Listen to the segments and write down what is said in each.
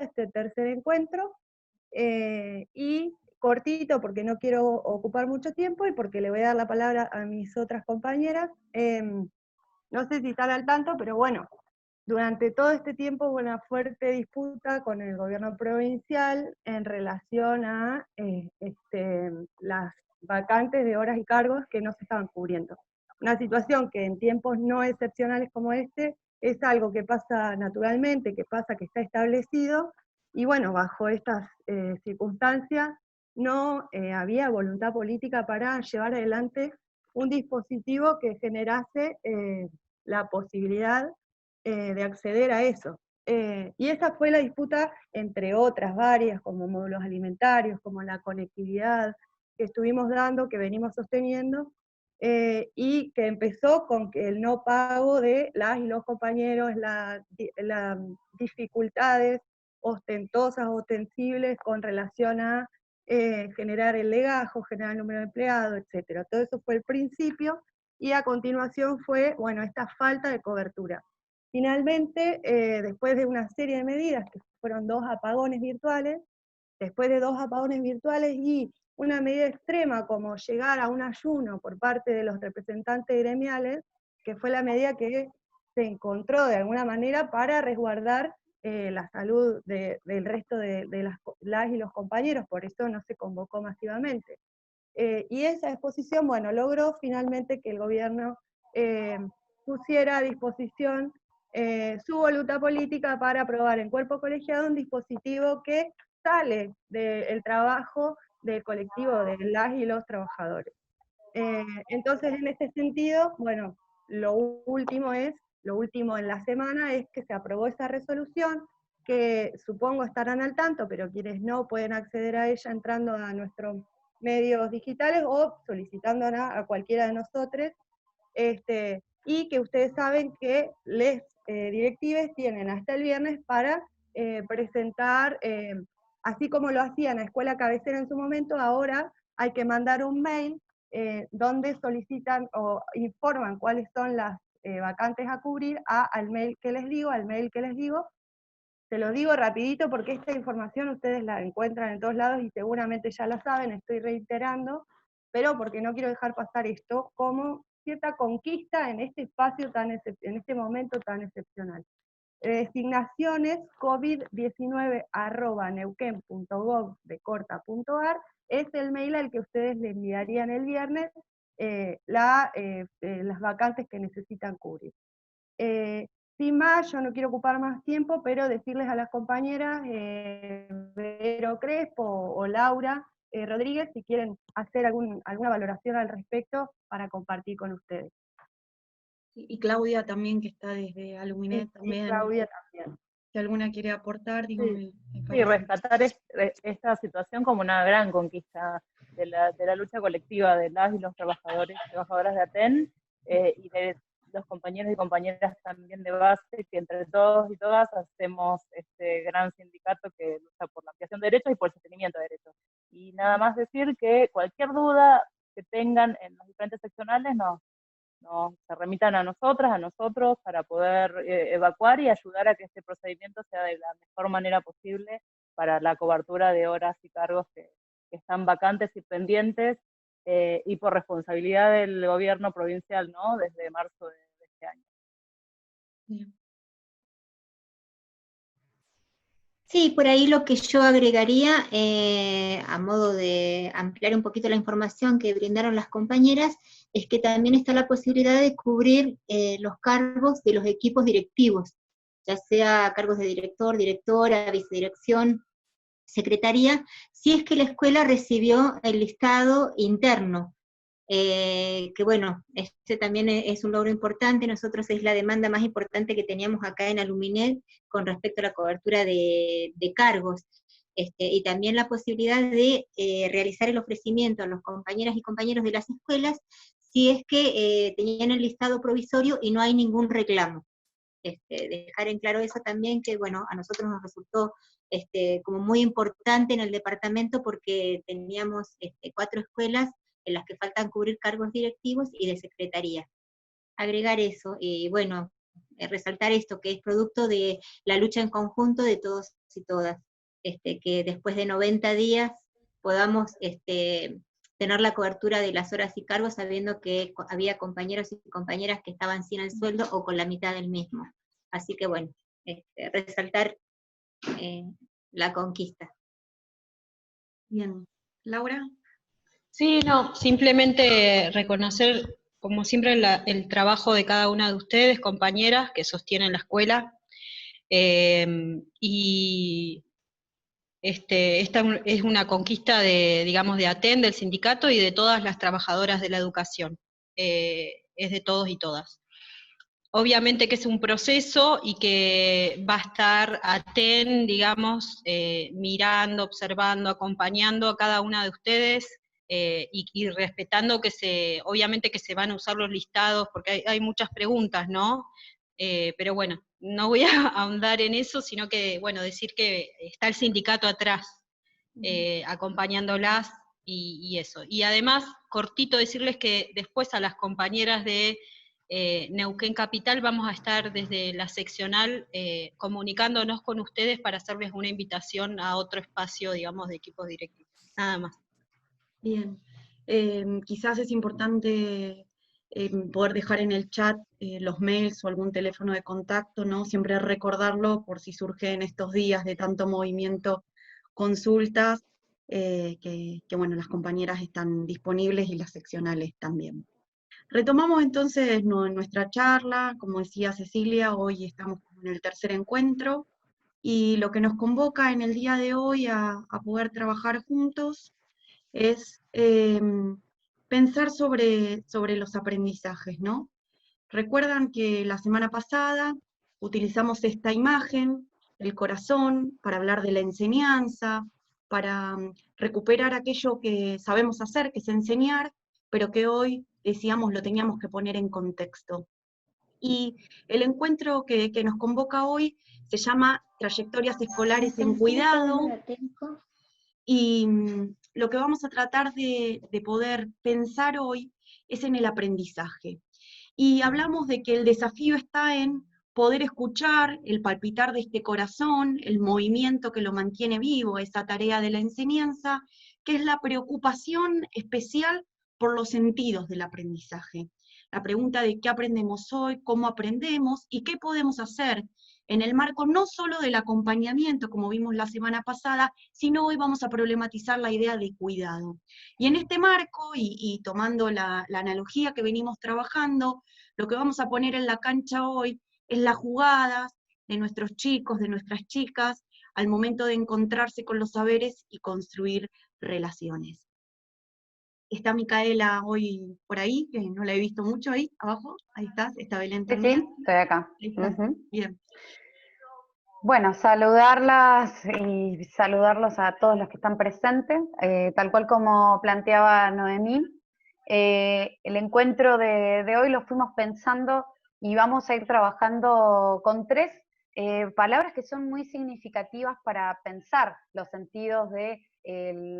este tercer encuentro, y cortito porque no quiero ocupar mucho tiempo y porque le voy a dar la palabra a mis otras compañeras. No sé si están al tanto, pero bueno, durante todo este tiempo hubo una fuerte disputa con el gobierno provincial en relación a las vacantes de horas y cargos que no se estaban cubriendo. Una situación que en tiempos no excepcionales como este es algo que pasa naturalmente, que está establecido, y bueno, bajo estas circunstancias no había voluntad política para llevar adelante un dispositivo que generase la posibilidad de acceder a eso. Y esa fue la disputa, entre otras varias, como módulos alimentarios, como la conectividad que estuvimos dando, que venimos sosteniendo, y que empezó con que el no pago de las y los compañeros, las dificultades ostentosas, ostensibles con relación a generar el legajo, generar el número de empleados, etc. Todo eso fue el principio, y a continuación fue, bueno, esta falta de cobertura. Finalmente, después de una serie de medidas, que fueron 2 apagones virtuales, después de 2 apagones virtuales y una medida extrema como llegar a un ayuno por parte de los representantes gremiales, que fue la medida que se encontró de alguna manera para resguardar la salud del resto de las y los compañeros, por eso no se convocó masivamente. Y esa exposición, bueno, logró finalmente que el gobierno pusiera a disposición su voluntad política para aprobar en cuerpo colegiado un dispositivo que sale del trabajo del colectivo de las y los trabajadores. Entonces, en este sentido, bueno, lo último en la semana es que se aprobó esa resolución, que supongo estarán al tanto, pero quienes no pueden acceder a ella entrando a nuestros medios digitales o solicitándola a cualquiera de nosotros, y que ustedes saben que les directives tienen hasta el viernes para presentar, así como lo hacían a Escuela Cabecera en su momento, ahora hay que mandar un mail donde solicitan o informan cuáles son las vacantes a cubrir al mail que les digo. Se los digo rapidito porque esta información ustedes la encuentran en todos lados y seguramente ya la saben, estoy reiterando, pero porque no quiero dejar pasar esto como cierta conquista en este espacio en este momento tan excepcional. Designaciones covid19@neuquén.gov.ar es el mail al que ustedes le enviarían el viernes las vacantes que necesitan cubrir. Sin más, yo no quiero ocupar más tiempo, pero decirles a las compañeras Vero Crespo o Laura Rodríguez si quieren hacer alguna valoración al respecto para compartir con ustedes. Y Claudia también, que está desde Aluminet Sí, también. Claudia también. Si alguna quiere aportar, digo, sí. me Sí, parece. rescatar esta situación como una gran conquista de la lucha colectiva de las y los trabajadores y trabajadoras de ATEN, y de los compañeros y compañeras también de base, que entre todos y todas hacemos este gran sindicato que lucha por la ampliación de derechos y por el sostenimiento de derechos. Y nada más decir que cualquier duda que tengan en los diferentes seccionales se remitan a nosotras, a nosotros, para poder evacuar y ayudar a que este procedimiento sea de la mejor manera posible para la cobertura de horas y cargos que están vacantes y pendientes, y por responsabilidad del gobierno provincial, ¿no? Desde marzo de este año. Bien. Sí, por ahí lo que yo agregaría, a modo de ampliar un poquito la información que brindaron las compañeras, es que también está la posibilidad de cubrir los cargos de los equipos directivos, ya sea cargos de director, directora, vicedirección, secretaría, si es que la escuela recibió el listado interno. Que bueno, este también es un logro importante. Nosotros es la demanda más importante que teníamos acá en Aluminet con respecto a la cobertura de cargos, y también la posibilidad de realizar el ofrecimiento a los compañeras y compañeros de las escuelas si es que tenían el listado provisorio y no hay ningún reclamo. Dejar en claro eso también, que bueno, a nosotros nos resultó como muy importante en el departamento porque teníamos 4 escuelas en las que faltan cubrir cargos directivos y de secretaría. Agregar eso, y bueno, resaltar esto, que es producto de la lucha en conjunto de todos y todas, que después de 90 días podamos tener la cobertura de las horas y cargos, sabiendo que había compañeros y compañeras que estaban sin el sueldo o con la mitad del mismo. Así que bueno, resaltar la conquista. Bien. Laura. Sí, no, simplemente reconocer, como siempre, el trabajo de cada una de ustedes, compañeras, que sostienen la escuela, y esta es una conquista digamos, de ATEN, del sindicato, y de todas las trabajadoras de la educación, es de todos y todas. Obviamente que es un proceso y que va a estar ATEN, digamos, mirando, observando, acompañando a cada una de ustedes, y respetando que obviamente que se van a usar los listados, porque hay muchas preguntas, ¿no? Pero bueno, no voy a ahondar en eso, sino que, bueno, decir que está el sindicato atrás, acompañándolas y eso. Y además, cortito decirles que después a las compañeras de Neuquén Capital vamos a estar desde la seccional comunicándonos con ustedes para hacerles una invitación a otro espacio, digamos, de equipos directivos. Nada más. Bien. Quizás es importante poder dejar en el chat los mails o algún teléfono de contacto, ¿no? Siempre recordarlo por si surge en estos días de tanto movimiento, consultas, que bueno, las compañeras están disponibles y las seccionales también. Retomamos entonces nuestra charla, como decía Cecilia, hoy estamos en el tercer encuentro, y lo que nos convoca en el día de hoy a poder trabajar juntos es pensar sobre los aprendizajes, ¿no? Recuerdan que la semana pasada utilizamos esta imagen, el corazón, para hablar de la enseñanza, para recuperar aquello que sabemos hacer, que es enseñar, pero que hoy decíamos lo teníamos que poner en contexto. Y el encuentro que nos convoca hoy se llama Trayectorias Escolares en Cuidado, y lo que vamos a tratar de poder pensar hoy es en el aprendizaje. Y hablamos de que el desafío está en poder escuchar el palpitar de este corazón, el movimiento que lo mantiene vivo, esa tarea de la enseñanza, que es la preocupación especial por los sentidos del aprendizaje. La pregunta de qué aprendemos hoy, cómo aprendemos y qué podemos hacer en el marco no solo del acompañamiento, como vimos la semana pasada, sino hoy vamos a problematizar la idea de cuidado. Y en este marco, y tomando la analogía que venimos trabajando, lo que vamos a poner en la cancha hoy es las jugadas de nuestros chicos, de nuestras chicas, al momento de encontrarse con los saberes y construir relaciones. Está Micaela hoy por ahí, que no la he visto mucho ahí, abajo, ahí estás, está Belén también. Sí, estoy acá. Ahí está. Bien. Bueno, saludarlas y saludarlos a todos los que están presentes, tal cual como planteaba Noemí. El encuentro de hoy lo fuimos pensando y vamos a ir trabajando con tres palabras que son muy significativas para pensar los sentidos de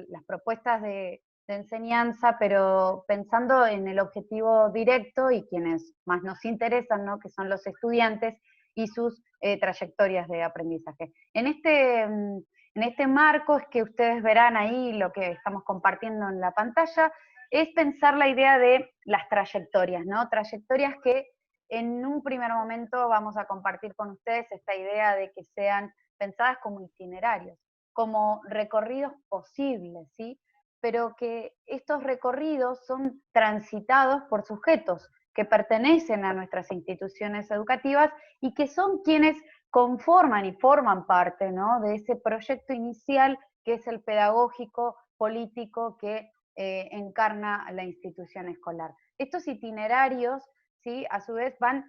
las propuestas de enseñanza, pero pensando en el objetivo directo y quienes más nos interesan, ¿no? Que son los estudiantes y sus trayectorias de aprendizaje. En este marco es que ustedes verán ahí lo que estamos compartiendo en la pantalla, es pensar la idea de las trayectorias, ¿no? Trayectorias que en un primer momento vamos a compartir con ustedes esta idea de que sean pensadas como itinerarios, como recorridos posibles, ¿sí? Pero que estos recorridos son transitados por sujetos que pertenecen a nuestras instituciones educativas y que son quienes conforman y forman parte, ¿no? De ese proyecto inicial que es el pedagógico, político que encarna la institución escolar. Estos itinerarios, ¿sí? A su vez van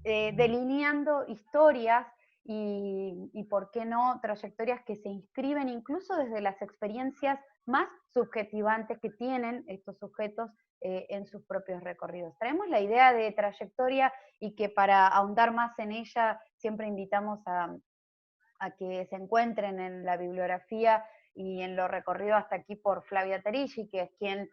delineando historias y, ¿por qué no?, trayectorias que se inscriben incluso desde las experiencias más subjetivantes que tienen estos sujetos en sus propios recorridos. Traemos la idea de trayectoria y que para ahondar más en ella siempre invitamos a que se encuentren en la bibliografía y en lo recorrido hasta aquí por Flavia Terigi, que es quien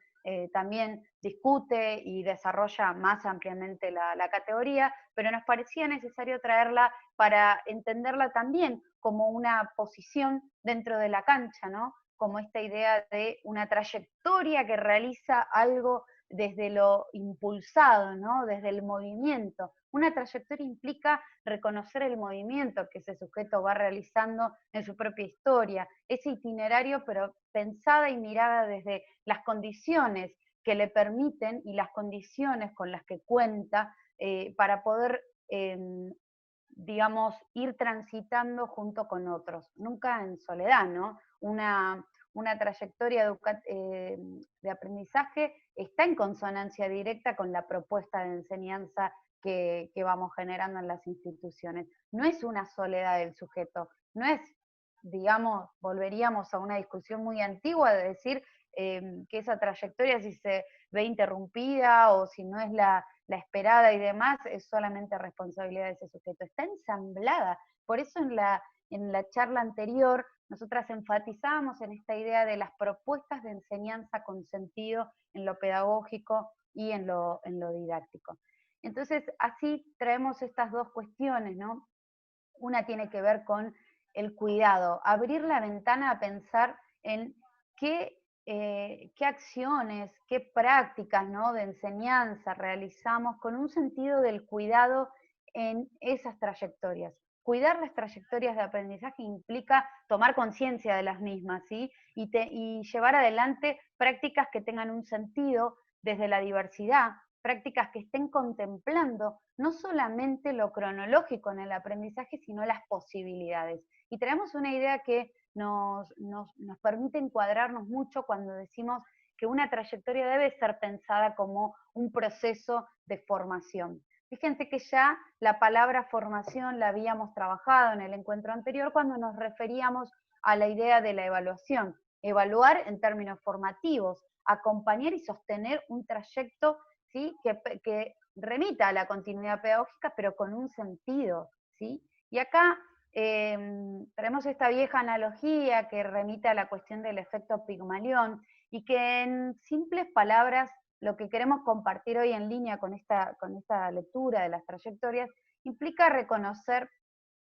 también discute y desarrolla más ampliamente la categoría, pero nos parecía necesario traerla para entenderla también como una posición dentro de la cancha, ¿no? Como esta idea de una trayectoria que realiza algo desde lo impulsado, ¿no? Desde el movimiento. Una trayectoria implica reconocer el movimiento que ese sujeto va realizando en su propia historia, ese itinerario, pero pensada y mirada desde las condiciones que le permiten y las condiciones con las que cuenta para poder, digamos, ir transitando junto con otros, nunca en soledad, ¿no? Una trayectoria de aprendizaje está en consonancia directa con la propuesta de enseñanza que vamos generando en las instituciones. No es una soledad del sujeto, no es, digamos, volveríamos a una discusión muy antigua de decir que esa trayectoria, si se ve interrumpida o si no es la esperada y demás, es solamente responsabilidad de ese sujeto. Está ensamblada. Por eso en la charla anterior nosotras enfatizábamos en esta idea de las propuestas de enseñanza con sentido en lo pedagógico y en lo didáctico. Entonces, así traemos estas dos cuestiones, ¿no? Una tiene que ver con el cuidado, abrir la ventana a pensar en qué acciones, qué prácticas, ¿no?, de enseñanza realizamos con un sentido del cuidado en esas trayectorias. Cuidar las trayectorias de aprendizaje implica tomar conciencia de las mismas, ¿sí? Y llevar adelante prácticas que tengan un sentido desde la diversidad, prácticas que estén contemplando no solamente lo cronológico en el aprendizaje, sino las posibilidades. Y traemos una idea que nos permite encuadrarnos mucho cuando decimos que una trayectoria debe ser pensada como un proceso de formación. Fíjense que ya la palabra formación la habíamos trabajado en el encuentro anterior cuando nos referíamos a la idea de la evaluación. Evaluar en términos formativos, acompañar y sostener un trayecto, ¿sí?, que remita a la continuidad pedagógica, pero con un sentido, ¿sí? Y acá tenemos esta vieja analogía que remite a la cuestión del efecto Pigmalión, y que en simples palabras lo que queremos compartir hoy en línea con esta lectura de las trayectorias implica reconocer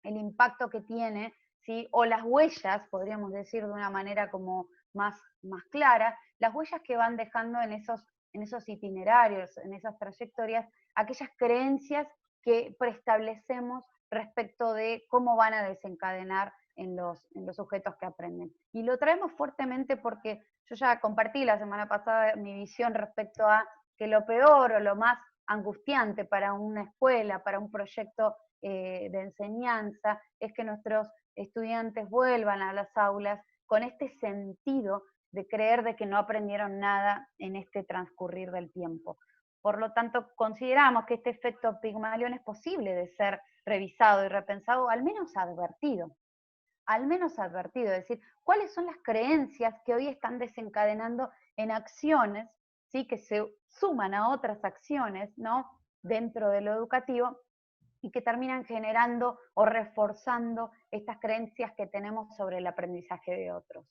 el impacto que tiene, ¿sí?, o las huellas, podríamos decir de una manera como más clara, las huellas que van dejando en esos itinerarios, en esas trayectorias, aquellas creencias que preestablecemos respecto de cómo van a desencadenar en los sujetos que aprenden. Y lo traemos fuertemente porque yo ya compartí la semana pasada mi visión respecto a que lo peor o lo más angustiante para una escuela, para un proyecto de enseñanza, es que nuestros estudiantes vuelvan a las aulas con este sentido de creer de que no aprendieron nada en este transcurrir del tiempo. Por lo tanto, consideramos que este efecto Pigmalión es posible de ser revisado y repensado, al menos advertido. Es decir, cuáles son las creencias que hoy están desencadenando en acciones, ¿sí?, que se suman a otras acciones, ¿no?, dentro de lo educativo, y que terminan generando o reforzando estas creencias que tenemos sobre el aprendizaje de otros.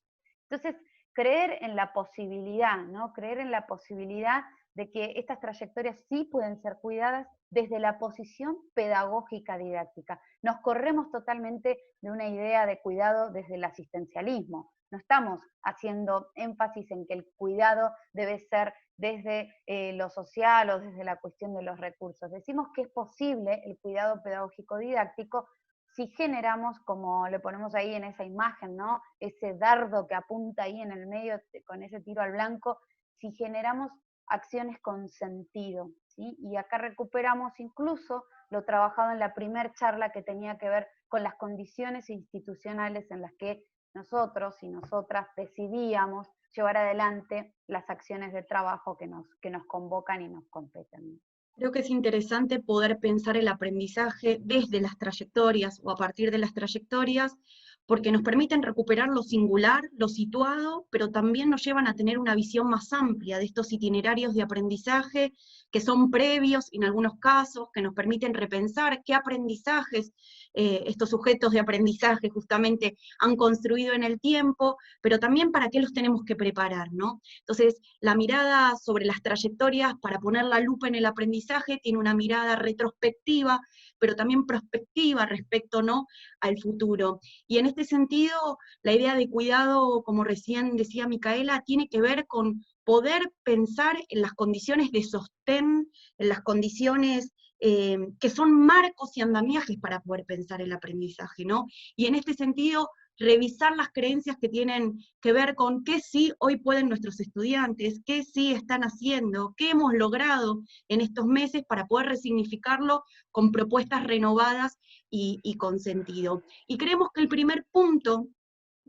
Entonces, creer en la posibilidad, ¿no?, creer en la posibilidad de que estas trayectorias sí pueden ser cuidadas desde la posición pedagógica didáctica. Nos corremos totalmente de una idea de cuidado desde el asistencialismo. No estamos haciendo énfasis en que el cuidado debe ser desde lo social o desde la cuestión de los recursos. Decimos que es posible el cuidado pedagógico didáctico si generamos, como le ponemos ahí en esa imagen, ¿no?, ese dardo que apunta ahí en el medio con ese tiro al blanco, si generamos acciones con sentido, ¿sí? Y acá recuperamos incluso lo trabajado en la primer charla que tenía que ver con las condiciones institucionales en las que nosotros y nosotras decidíamos llevar adelante las acciones de trabajo que nos convocan y nos competen. Creo que es interesante poder pensar el aprendizaje desde las trayectorias o a partir de las trayectorias, porque nos permiten recuperar lo singular, lo situado, pero también nos llevan a tener una visión más amplia de estos itinerarios de aprendizaje que son previos en algunos casos, que nos permiten repensar qué aprendizajes estos sujetos de aprendizaje justamente han construido en el tiempo, pero también para qué los tenemos que preparar, ¿no? Entonces, la mirada sobre las trayectorias para poner la lupa en el aprendizaje tiene una mirada retrospectiva, pero también prospectiva respecto, ¿no?, al futuro. Y en este sentido, la idea de cuidado, como recién decía Micaela, tiene que ver con poder pensar en las condiciones de sostén, en las condiciones que son marcos y andamiajes para poder pensar el aprendizaje, ¿no? Y en este sentido, revisar las creencias que tienen que ver con qué sí hoy pueden nuestros estudiantes, qué sí están haciendo, qué hemos logrado en estos meses para poder resignificarlo con propuestas renovadas y con sentido. Y creemos que el primer punto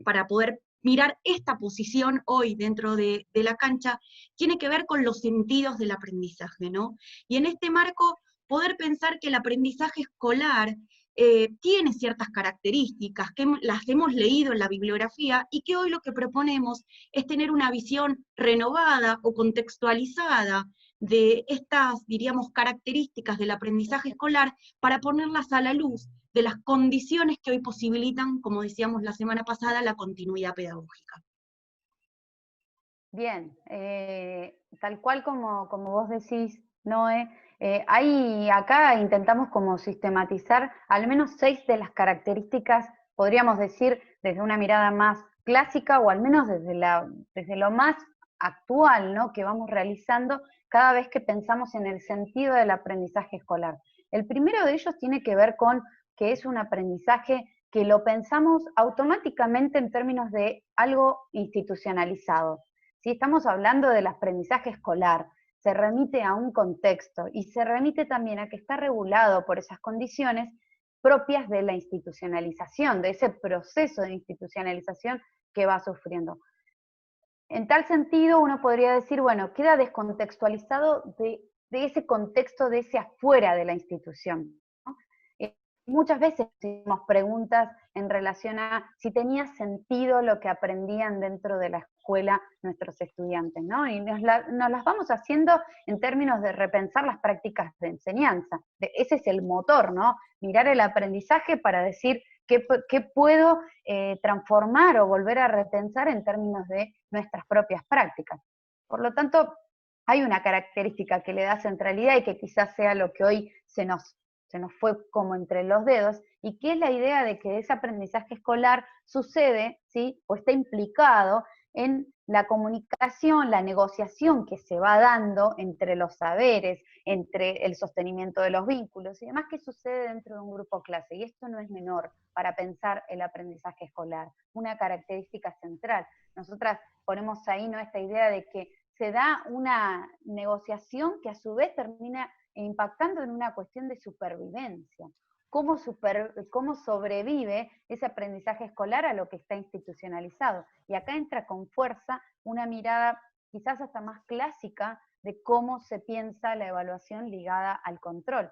para poder mirar esta posición hoy dentro de la cancha tiene que ver con los sentidos del aprendizaje, ¿no? Y en este marco, poder pensar que el aprendizaje escolar tiene ciertas características que las hemos leído en la bibliografía y que hoy lo que proponemos es tener una visión renovada o contextualizada de estas, diríamos, características del aprendizaje escolar para ponerlas a la luz de las condiciones que hoy posibilitan, como decíamos la semana pasada, la continuidad pedagógica. Bien, tal cual como vos decís, Noé, acá intentamos como sistematizar al menos 6 de las características, podríamos decir, desde una mirada más clásica o al menos desde lo más actual, ¿no?, que vamos realizando cada vez que pensamos en el sentido del aprendizaje escolar. El primero de ellos tiene que ver con que es un aprendizaje que lo pensamos automáticamente en términos de algo institucionalizado. Si estamos hablando del aprendizaje escolar, se remite a un contexto y se remite también a que está regulado por esas condiciones propias de la institucionalización, de ese proceso de institucionalización que va sufriendo. En tal sentido, uno podría decir, bueno, queda descontextualizado de ese contexto, de ese afuera de la institución, ¿no? Muchas veces hicimos preguntas en relación a si tenía sentido lo que aprendían dentro de la escuela nuestros estudiantes, ¿no? Y nos las vamos haciendo en términos de repensar las prácticas de enseñanza. Ese es el motor, ¿no? Mirar el aprendizaje para decir qué puedo transformar o volver a repensar en términos de nuestras propias prácticas. Por lo tanto, hay una característica que le da centralidad y que quizás sea lo que hoy se nos fue como entre los dedos, y que es la idea de que ese aprendizaje escolar sucede, ¿sí?, o está implicado en la comunicación, la negociación que se va dando entre los saberes, entre el sostenimiento de los vínculos y demás que sucede dentro de un grupo clase. Y esto no es menor para pensar el aprendizaje escolar, una característica central. Nosotras ponemos ahí, ¿no?, esta idea de que se da una negociación que a su vez termina impactando en una cuestión de supervivencia. ¿Cómo sobrevive ese aprendizaje escolar a lo que está institucionalizado? Y acá entra con fuerza una mirada quizás hasta más clásica de cómo se piensa la evaluación ligada al control.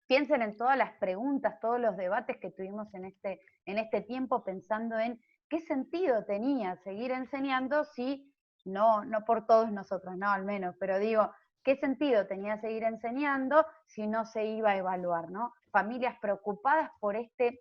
Piensen en todas las preguntas, todos los debates que tuvimos en este tiempo pensando en qué sentido tenía seguir enseñando si, no por todos nosotros, no al menos, pero digo, ¿qué sentido tenía seguir enseñando si no se iba a evaluar, ¿no? Familias preocupadas por ¿qué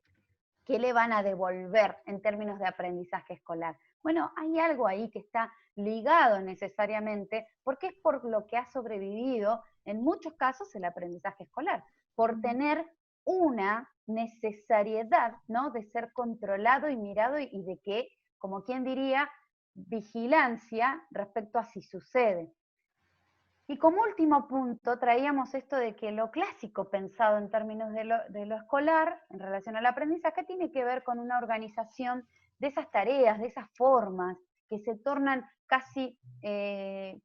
le van a devolver en términos de aprendizaje escolar? Bueno, hay algo ahí que está ligado necesariamente, porque es por lo que ha sobrevivido en muchos casos el aprendizaje escolar, por tener una necesariedad, ¿no?, de ser controlado y mirado y de que, como quien diría, vigilancia respecto a si sucede. Y como último punto, traíamos esto de que lo clásico pensado en términos de lo escolar, en relación al aprendizaje, tiene que ver con una organización de esas tareas, de esas formas, que se tornan casi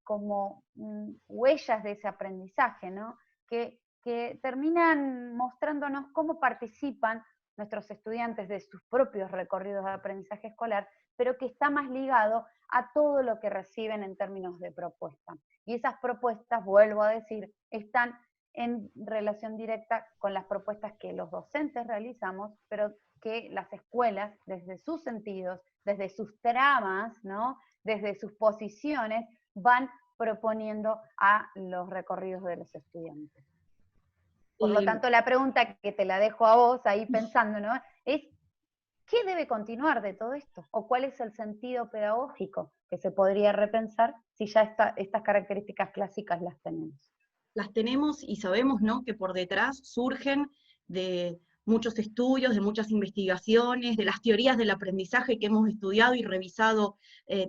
como huellas de ese aprendizaje, ¿no? Que terminan mostrándonos cómo participan nuestros estudiantes de sus propios recorridos de aprendizaje escolar, pero que está más ligado a todo lo que reciben en términos de propuesta. Y esas propuestas, vuelvo a decir, están en relación directa con las propuestas que los docentes realizamos, pero que las escuelas, desde sus sentidos, desde sus tramas, ¿no? Desde sus posiciones, van proponiendo a los recorridos de los estudiantes. Por lo tanto, la pregunta que te la dejo a vos ahí pensando, ¿no? Es, ¿qué debe continuar de todo esto? ¿O cuál es el sentido pedagógico que se podría repensar si ya estas características clásicas las tenemos? Las tenemos y sabemos, ¿no?, que por detrás surgen de muchos estudios, de muchas investigaciones, de las teorías del aprendizaje que hemos estudiado y revisado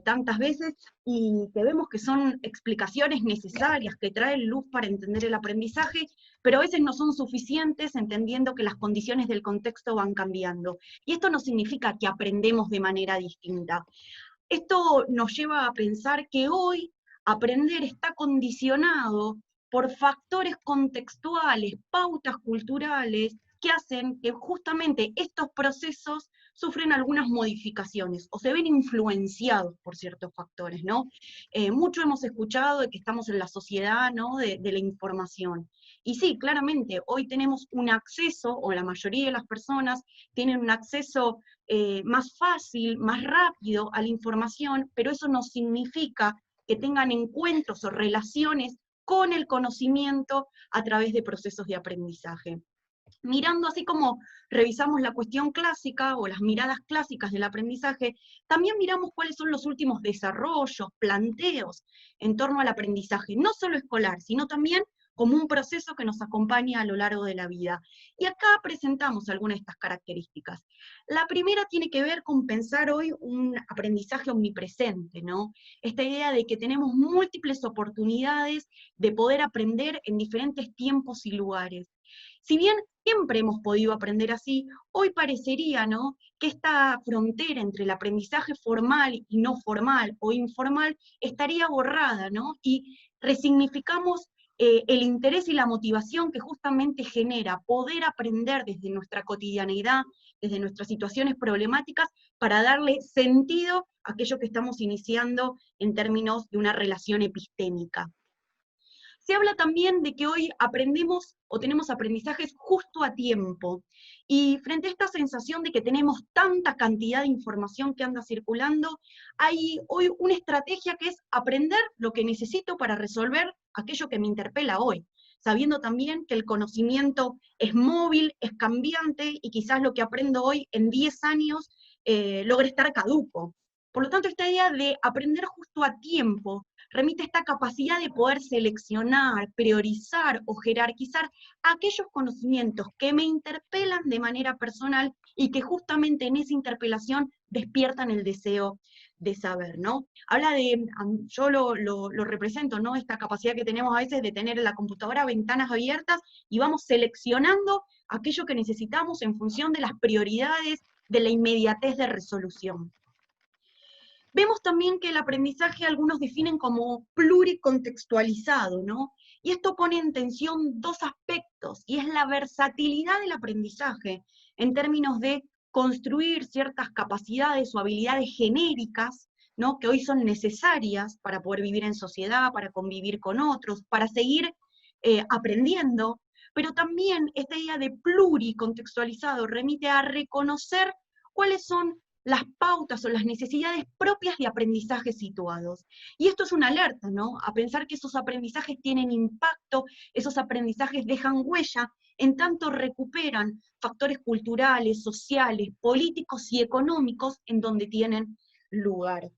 tantas veces, y que vemos que son explicaciones necesarias, que traen luz para entender el aprendizaje, pero a veces no son suficientes, entendiendo que las condiciones del contexto van cambiando. Y esto no significa que aprendemos de manera distinta. Esto nos lleva a pensar que hoy aprender está condicionado por factores contextuales, pautas culturales, que hacen que justamente estos procesos sufren algunas modificaciones, o se ven influenciados por ciertos factores, ¿no? Mucho hemos escuchado de que estamos en la sociedad, ¿no?, de la información. Y sí, claramente, hoy tenemos un acceso, o la mayoría de las personas tienen un acceso más fácil, más rápido a la información, pero eso no significa que tengan encuentros o relaciones con el conocimiento a través de procesos de aprendizaje. Mirando así como revisamos la cuestión clásica o las miradas clásicas del aprendizaje, también miramos cuáles son los últimos desarrollos, planteos en torno al aprendizaje, no solo escolar, sino también como un proceso que nos acompaña a lo largo de la vida. Y acá presentamos algunas de estas características. La primera tiene que ver con pensar hoy un aprendizaje omnipresente, ¿no? Esta idea de que tenemos múltiples oportunidades de poder aprender en diferentes tiempos y lugares. Si bien siempre hemos podido aprender así, hoy parecería, ¿no?, que esta frontera entre el aprendizaje formal y no formal o informal estaría borrada, ¿no? Y resignificamos el interés y la motivación que justamente genera poder aprender desde nuestra cotidianeidad, desde nuestras situaciones problemáticas, para darle sentido a aquello que estamos iniciando en términos de una relación epistémica. Se habla también de que hoy aprendemos o tenemos aprendizajes justo a tiempo, y frente a esta sensación de que tenemos tanta cantidad de información que anda circulando, hay hoy una estrategia que es aprender lo que necesito para resolver aquello que me interpela hoy, sabiendo también que el conocimiento es móvil, es cambiante, y quizás lo que aprendo hoy en 10 años logre estar caduco. Por lo tanto, esta idea de aprender justo a tiempo remite a esta capacidad de poder seleccionar, priorizar o jerarquizar aquellos conocimientos que me interpelan de manera personal y que justamente en esa interpelación despiertan el deseo de saber, ¿no? Habla de, yo lo represento, ¿no?, esta capacidad que tenemos a veces de tener en la computadora ventanas abiertas y vamos seleccionando aquello que necesitamos en función de las prioridades, de la inmediatez de resolución. Vemos también que el aprendizaje algunos definen como pluricontextualizado, ¿no? Y esto pone en tensión dos aspectos, y es la versatilidad del aprendizaje, en términos de construir ciertas capacidades o habilidades genéricas, ¿no?, que hoy son necesarias para poder vivir en sociedad, para convivir con otros, para seguir aprendiendo, pero también esta idea de pluricontextualizado remite a reconocer cuáles son las pautas o las necesidades propias de aprendizajes situados. Y esto es una alerta, ¿no?, a pensar que esos aprendizajes tienen impacto, esos aprendizajes dejan huella, en tanto recuperan factores culturales, sociales, políticos y económicos en donde tienen lugar.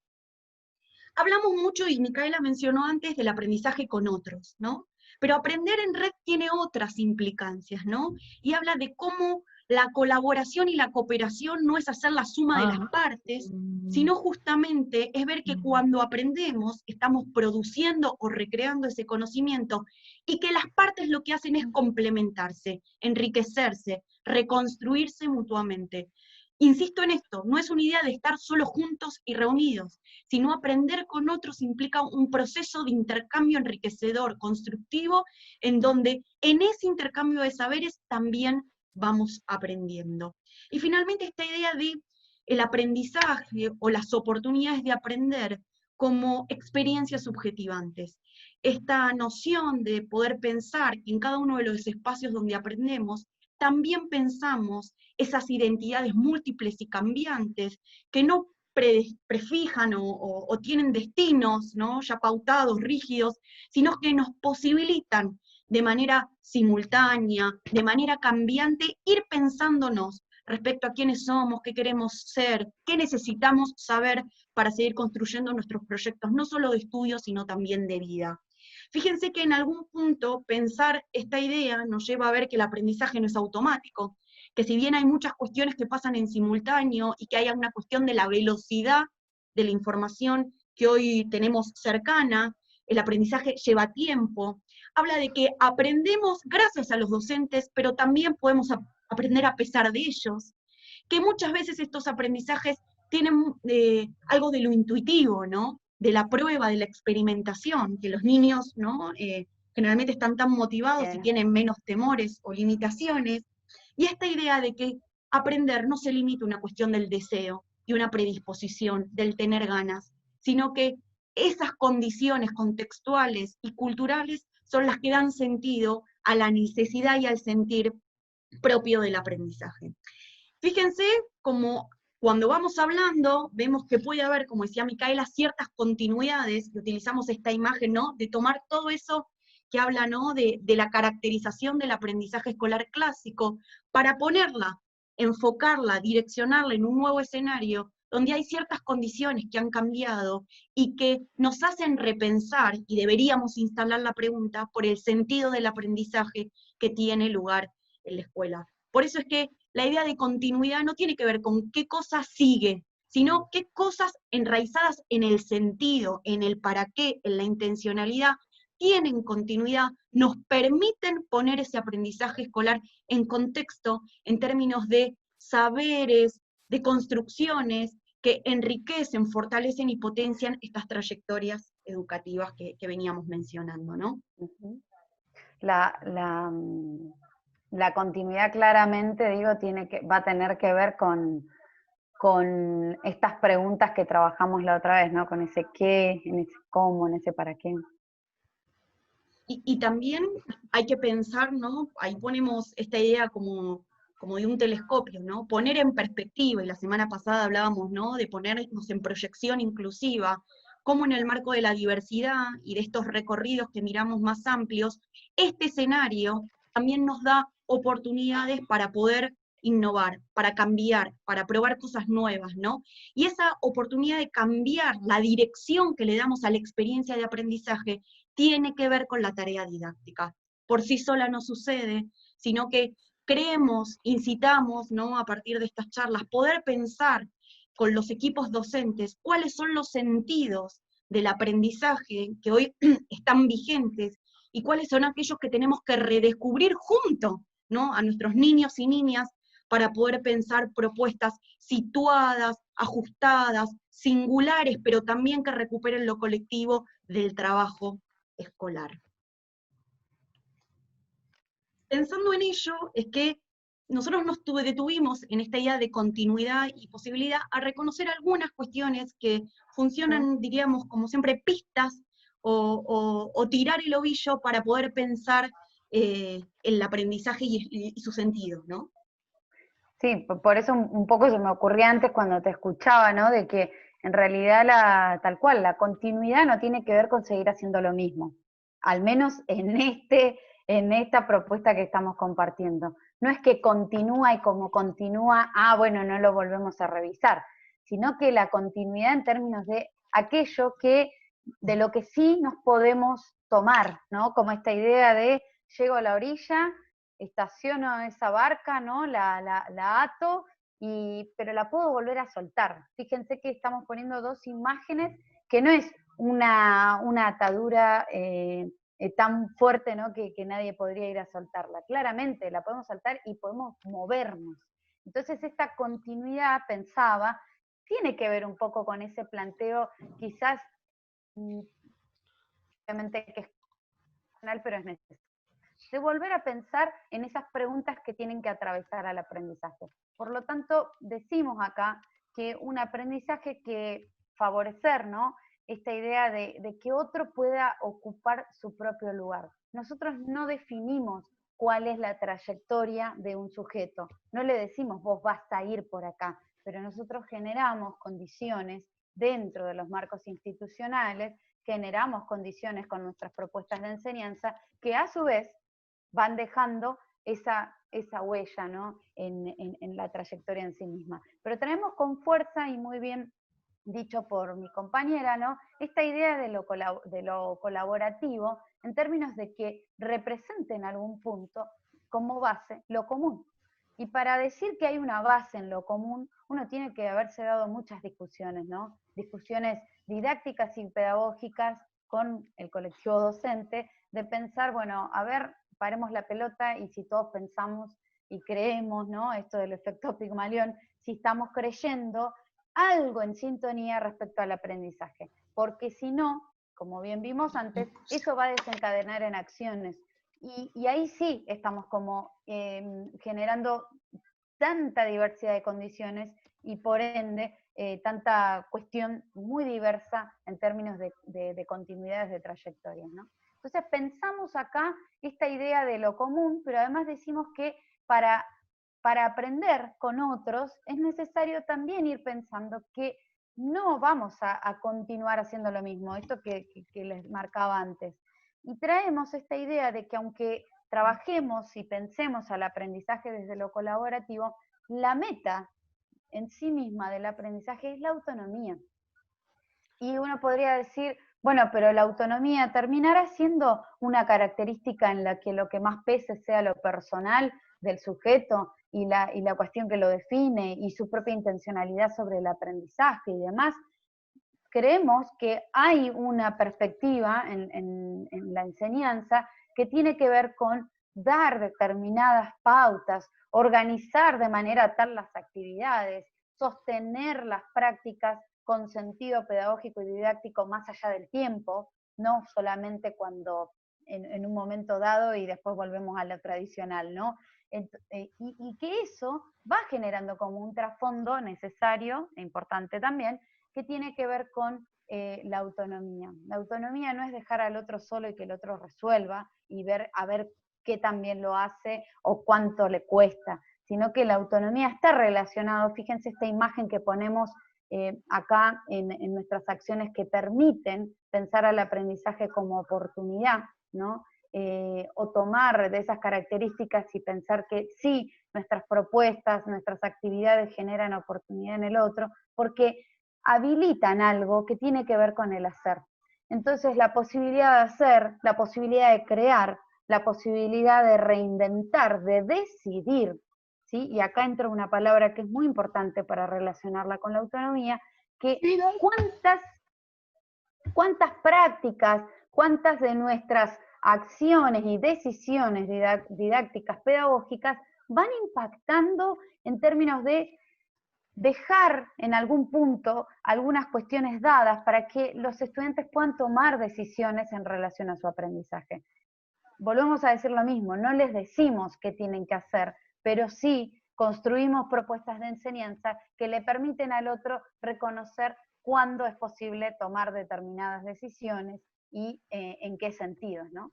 Hablamos mucho, y Micaela mencionó antes, del aprendizaje con otros, ¿no? Pero aprender en red tiene otras implicancias, ¿no? Y habla de cómo la colaboración y la cooperación no es hacer la suma de las partes, sino justamente es ver que cuando aprendemos estamos produciendo o recreando ese conocimiento, y que las partes lo que hacen es complementarse, enriquecerse, reconstruirse mutuamente. Insisto en esto, no es una idea de estar solo juntos y reunidos, sino aprender con otros implica un proceso de intercambio enriquecedor, constructivo, en donde en ese intercambio de saberes también vamos aprendiendo. Y finalmente esta idea de el aprendizaje o las oportunidades de aprender como experiencias subjetivantes. Esta noción de poder pensar que en cada uno de los espacios donde aprendemos, también pensamos esas identidades múltiples y cambiantes que no prefijan o tienen destinos, ¿no?, ya pautados, rígidos, sino que nos posibilitan de manera simultánea, de manera cambiante, ir pensándonos respecto a quiénes somos, qué queremos ser, qué necesitamos saber para seguir construyendo nuestros proyectos, no solo de estudio, sino también de vida. Fíjense que en algún punto pensar esta idea nos lleva a ver que el aprendizaje no es automático, que si bien hay muchas cuestiones que pasan en simultáneo y que hay una cuestión de la velocidad de la información que hoy tenemos cercana, el aprendizaje lleva tiempo. Habla de que aprendemos gracias a los docentes, pero también podemos aprender a pesar de ellos, que muchas veces estos aprendizajes tienen algo de lo intuitivo, ¿no?, de la prueba, de la experimentación, que los niños, ¿no?, generalmente están tan motivados y tienen menos temores o limitaciones, y esta idea de que aprender no se limita a una cuestión del deseo y una predisposición, del tener ganas, sino que esas condiciones contextuales y culturales son las que dan sentido a la necesidad y al sentir propio del aprendizaje. Fíjense como cuando vamos hablando, vemos que puede haber, como decía Micaela, ciertas continuidades, y utilizamos esta imagen, ¿no?, de tomar todo eso que habla, ¿no?, de la caracterización del aprendizaje escolar clásico, para ponerla, enfocarla, direccionarla en un nuevo escenario, donde hay ciertas condiciones que han cambiado y que nos hacen repensar, y deberíamos instalar la pregunta, por el sentido del aprendizaje que tiene lugar en la escuela. Por eso es que la idea de continuidad no tiene que ver con qué cosa sigue, sino qué cosas enraizadas en el sentido, en el para qué, en la intencionalidad, tienen continuidad, nos permiten poner ese aprendizaje escolar en contexto, en términos de saberes, de construcciones que enriquecen, fortalecen y potencian estas trayectorias educativas que veníamos mencionando, ¿no? La continuidad claramente, digo, va a tener que ver con estas preguntas que trabajamos la otra vez, ¿no? Con ese qué, en ese cómo, en ese para qué. Y también hay que pensar, ¿no?, ahí ponemos esta idea como de un telescopio, ¿no?, poner en perspectiva, y la semana pasada hablábamos, ¿no?, de ponernos en proyección inclusiva, cómo en el marco de la diversidad y de estos recorridos que miramos más amplios, este escenario también nos da oportunidades para poder innovar, para cambiar, para probar cosas nuevas, ¿no? Y esa oportunidad de cambiar la dirección que le damos a la experiencia de aprendizaje tiene que ver con la tarea didáctica. Por sí sola no sucede, sino que creemos, incitamos, ¿no?, a partir de estas charlas, poder pensar con los equipos docentes cuáles son los sentidos del aprendizaje que hoy están vigentes y cuáles son aquellos que tenemos que redescubrir junto, ¿no?, a nuestros niños y niñas, para poder pensar propuestas situadas, ajustadas, singulares, pero también que recuperen lo colectivo del trabajo escolar. Pensando en ello, es que nosotros nos detuvimos en esta idea de continuidad y posibilidad a reconocer algunas cuestiones que funcionan, diríamos, como siempre, pistas o tirar el ovillo para poder pensar el aprendizaje y su sentido, ¿no? Sí, por eso un poco se me ocurría antes cuando te escuchaba, ¿no?, de que en realidad tal cual, la continuidad no tiene que ver con seguir haciendo lo mismo, al menos en esta propuesta que estamos compartiendo. No es que continúa y como continúa, bueno, no lo volvemos a revisar, sino que la continuidad en términos de aquello de lo que sí nos podemos tomar, ¿no? Como esta idea de llego a la orilla, estaciono esa barca, ¿no?, la ato, pero la puedo volver a soltar. Fíjense que estamos poniendo dos imágenes que no es una atadura tan fuerte, ¿no?, que nadie podría ir a soltarla. Claramente la podemos soltar y podemos movernos. Entonces esta continuidad, pensaba, tiene que ver un poco con ese planteo, quizás, obviamente que es personal, pero es necesario, de volver a pensar en esas preguntas que tienen que atravesar al aprendizaje. Por lo tanto, decimos acá que un aprendizaje que favorecer, ¿no?, esta idea de que otro pueda ocupar su propio lugar. Nosotros no definimos cuál es la trayectoria de un sujeto, no le decimos vos vas a ir por acá, pero nosotros generamos condiciones dentro de los marcos institucionales, generamos condiciones con nuestras propuestas de enseñanza que a su vez van dejando esa huella, ¿no? en la trayectoria en sí misma. Pero traemos con fuerza, y muy bien dicho por mi compañera, ¿no? Esta idea de lo colaborativo en términos de que represente en algún punto como base lo común. Y para decir que hay una base en lo común, uno tiene que haberse dado muchas discusiones, ¿no? Discusiones didácticas y pedagógicas con el colectivo docente, de pensar, bueno, a ver, paremos la pelota y si todos pensamos y creemos, ¿no? Esto del efecto Pigmalión, si estamos creyendo algo en sintonía respecto al aprendizaje, porque si no, como bien vimos antes, eso va a desencadenar en acciones, y ahí sí estamos como generando tanta diversidad de condiciones y por ende tanta cuestión muy diversa en términos de continuidades de trayectorias, ¿no? Entonces pensamos acá esta idea de lo común, pero además decimos que para aprender con otros es necesario también ir pensando que no vamos a continuar haciendo lo mismo, esto que les marcaba antes. Y traemos esta idea de que aunque trabajemos y pensemos al aprendizaje desde lo colaborativo, la meta en sí misma del aprendizaje es la autonomía. Y uno podría decir, bueno, pero la autonomía terminará siendo una característica en la que lo que más pese sea lo personal del sujeto y la cuestión que lo define y su propia intencionalidad sobre el aprendizaje y demás. Creemos que hay una perspectiva en la enseñanza que tiene que ver con dar determinadas pautas, organizar de manera tal las actividades, sostener las prácticas con sentido pedagógico y didáctico más allá del tiempo, no solamente cuando en un momento dado y después volvemos a lo tradicional, ¿no? Y que eso va generando como un trasfondo necesario e importante también, que tiene que ver con la autonomía. La autonomía no es dejar al otro solo y que el otro resuelva y a ver qué también lo hace o cuánto le cuesta, sino que la autonomía está relacionada, fíjense esta imagen que ponemos acá en nuestras acciones que permiten pensar al aprendizaje como oportunidad, ¿no? O tomar de esas características y pensar que sí, nuestras propuestas, nuestras actividades generan oportunidad en el otro, porque habilitan algo que tiene que ver con el hacer. Entonces la posibilidad de hacer, la posibilidad de crear, la posibilidad de reinventar, de decidir, ¿sí? Y acá entra una palabra que es muy importante para relacionarla con la autonomía, que cuántas prácticas, cuántas de nuestras acciones y decisiones didácticas pedagógicas van impactando en términos de dejar en algún punto algunas cuestiones dadas para que los estudiantes puedan tomar decisiones en relación a su aprendizaje. Volvemos a decir lo mismo, no les decimos qué tienen que hacer, pero sí construimos propuestas de enseñanza que le permiten al otro reconocer cuándo es posible tomar determinadas decisiones y en qué sentidos, ¿no?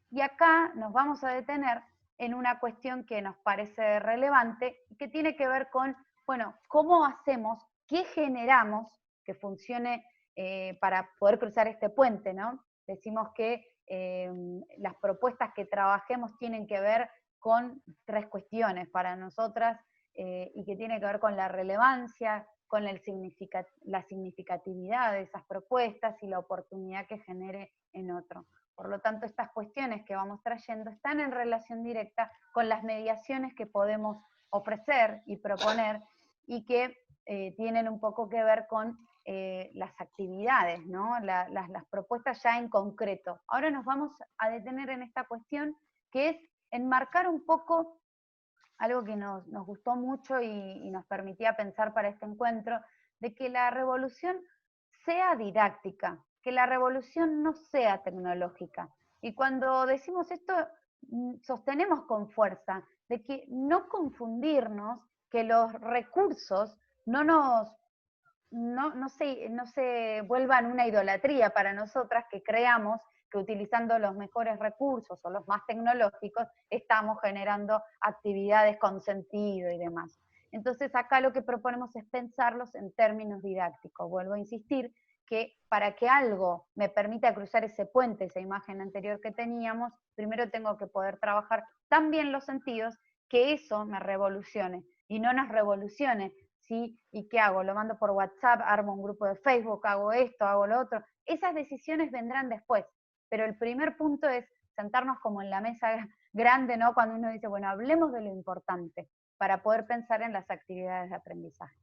Y acá nos vamos a detener en una cuestión que nos parece relevante y que tiene que ver con, bueno, cómo hacemos, qué generamos que funcione para poder cruzar este puente, ¿no? Decimos que las propuestas que trabajemos tienen que ver con 3 cuestiones para nosotras y que tiene que ver con la relevancia, con la significatividad de esas propuestas y la oportunidad que genere en otro. Por lo tanto, estas cuestiones que vamos trayendo están en relación directa con las mediaciones que podemos ofrecer y proponer y que tienen un poco que ver con las actividades, ¿no? Las propuestas ya en concreto. Ahora nos vamos a detener en esta cuestión que es enmarcar un poco algo que nos gustó mucho y nos permitía pensar para este encuentro, de que la revolución sea didáctica, que la revolución no sea tecnológica. Y cuando decimos esto, sostenemos con fuerza de que no confundirnos, que los recursos no nos no se vuelvan una idolatría para nosotras, que creamos que utilizando los mejores recursos o los más tecnológicos estamos generando actividades con sentido y demás. Entonces acá lo que proponemos es pensarlos en términos didácticos. Vuelvo a insistir que para que algo me permita cruzar ese puente, esa imagen anterior que teníamos, primero tengo que poder trabajar tan bien los sentidos que eso me revolucione y no nos revolucione. ¿Sí? ¿Y qué hago? Lo mando por WhatsApp, armo un grupo de Facebook, hago esto, hago lo otro. Esas decisiones vendrán después, pero el primer punto es sentarnos como en la mesa grande, ¿no? Cuando uno dice, bueno, hablemos de lo importante para poder pensar en las actividades de aprendizaje.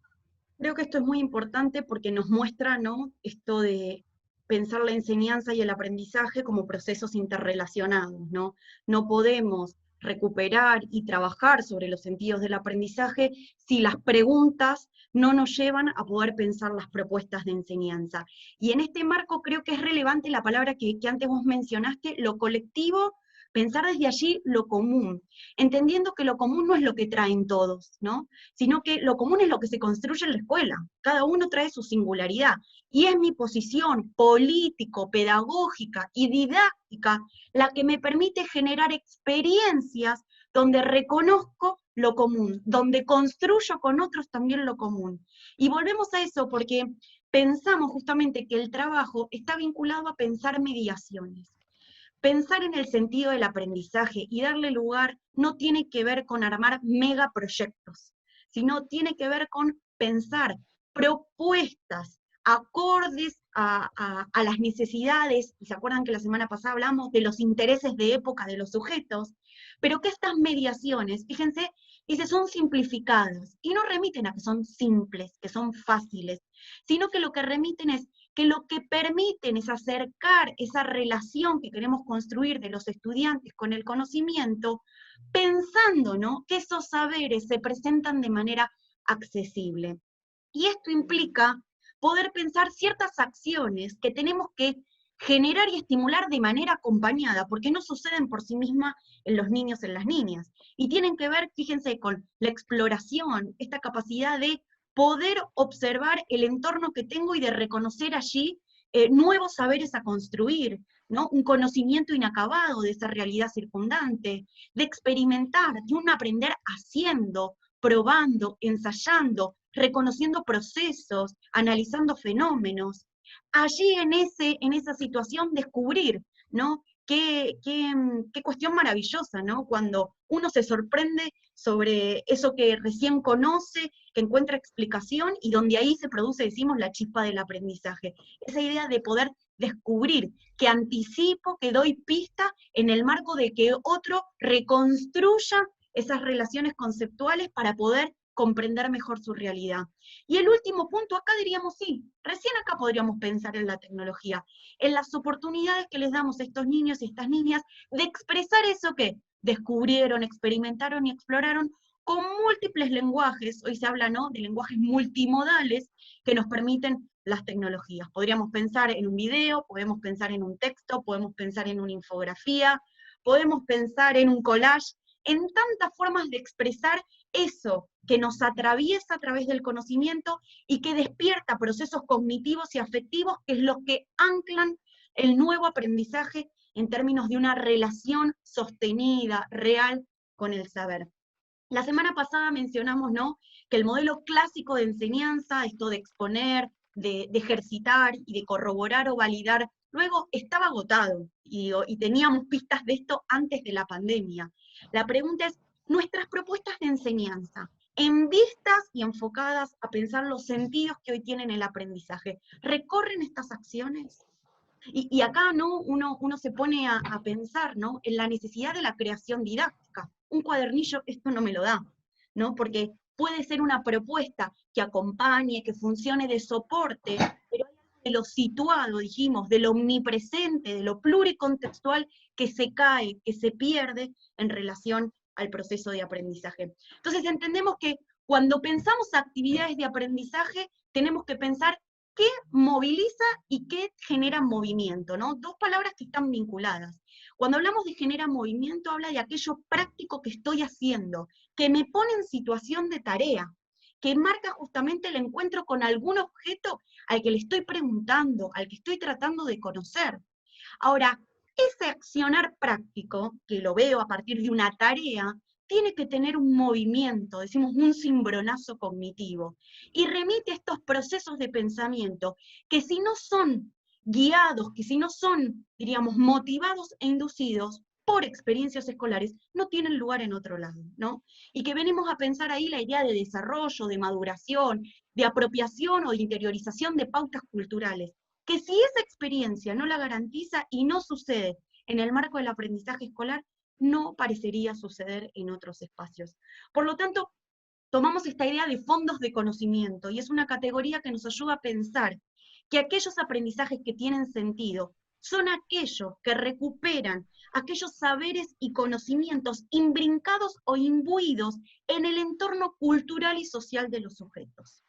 Creo que esto es muy importante porque nos muestra, ¿no?, esto de pensar la enseñanza y el aprendizaje como procesos interrelacionados, ¿no? No podemos recuperar y trabajar sobre los sentidos del aprendizaje si las preguntas no nos llevan a poder pensar las propuestas de enseñanza. Y en este marco creo que es relevante la palabra que antes vos mencionaste, lo colectivo, pensar desde allí lo común, entendiendo que lo común no es lo que traen todos, ¿no?, sino que lo común es lo que se construye en la escuela. Cada uno trae su singularidad, y es mi posición político, pedagógica y didáctica la que me permite generar experiencias donde reconozco lo común, donde construyo con otros también lo común. Y volvemos a eso porque pensamos justamente que el trabajo está vinculado a pensar mediaciones. Pensar en el sentido del aprendizaje y darle lugar no tiene que ver con armar megaproyectos, sino tiene que ver con pensar propuestas acordes a las necesidades, y se acuerdan que la semana pasada hablamos de los intereses de época de los sujetos, pero que estas mediaciones, fíjense, dice, son simplificadas, y no remiten a que son simples, que son fáciles, sino que lo que remiten es que lo que permiten es acercar esa relación que queremos construir de los estudiantes con el conocimiento, pensando, ¿no?, que esos saberes se presentan de manera accesible. Y esto implica poder pensar ciertas acciones que tenemos que generar y estimular de manera acompañada, porque no suceden por sí mismas en los niños, en las niñas, y tienen que ver, fíjense, con la exploración, esta capacidad de poder observar el entorno que tengo y de reconocer allí nuevos saberes a construir, ¿no?, un conocimiento inacabado de esa realidad circundante, de experimentar, de un aprender haciendo, probando, ensayando, reconociendo procesos, analizando fenómenos. Allí en esa situación descubrir, ¿no?, qué cuestión maravillosa, ¿no?, cuando uno se sorprende sobre eso que recién conoce, que encuentra explicación, y donde ahí se produce, decimos, la chispa del aprendizaje. Esa idea de poder descubrir, que anticipo, que doy pista en el marco de que otro reconstruya esas relaciones conceptuales para poder comprender mejor su realidad. Y el último punto, acá diríamos sí, recién acá podríamos pensar en la tecnología, en las oportunidades que les damos a estos niños y estas niñas de expresar eso que descubrieron, experimentaron y exploraron con múltiples lenguajes. Hoy se habla, ¿no?, de lenguajes multimodales que nos permiten las tecnologías. Podríamos pensar en un video, podemos pensar en un texto, podemos pensar en una infografía, podemos pensar en un collage, en tantas formas de expresar eso que nos atraviesa a través del conocimiento y que despierta procesos cognitivos y afectivos, que es lo que anclan el nuevo aprendizaje en términos de una relación sostenida, real, con el saber. La semana pasada mencionamos, ¿no?, que el modelo clásico de enseñanza, esto de exponer, de ejercitar y de corroborar o validar, luego estaba agotado, y teníamos pistas de esto antes de la pandemia. La pregunta es, nuestras propuestas de enseñanza, en vistas y enfocadas a pensar los sentidos que hoy tienen el aprendizaje, ¿recorren estas acciones? Y acá, ¿no?, uno se pone a pensar, ¿no?, en la necesidad de la creación didáctica. Un cuadernillo esto no me lo da, ¿no?, porque puede ser una propuesta que acompañe, que funcione de soporte, pero hay algo de lo situado, dijimos, de lo omnipresente, de lo pluricontextual, que se cae, que se pierde en relación al proceso de aprendizaje. Entonces entendemos que cuando pensamos actividades de aprendizaje, tenemos que pensar qué moviliza y qué genera movimiento, ¿no? Dos palabras que están vinculadas. Cuando hablamos de genera movimiento, habla de aquello práctico que estoy haciendo, que me pone en situación de tarea, que marca justamente el encuentro con algún objeto al que le estoy preguntando, al que estoy tratando de conocer. Ahora, ese accionar práctico, que lo veo a partir de una tarea, tiene que tener un movimiento, decimos un cimbronazo cognitivo, y remite a estos procesos de pensamiento que si no son guiados, que si no son, diríamos, motivados e inducidos por experiencias escolares, no tienen lugar en otro lado, ¿no? Y que venimos a pensar ahí la idea de desarrollo, de maduración, de apropiación o de interiorización de pautas culturales, que si esa experiencia no la garantiza y no sucede en el marco del aprendizaje escolar, no parecería suceder en otros espacios. Por lo tanto, tomamos esta idea de fondos de conocimiento, y es una categoría que nos ayuda a pensar que aquellos aprendizajes que tienen sentido son aquellos que recuperan aquellos saberes y conocimientos imbrincados o imbuidos en el entorno cultural y social de los sujetos.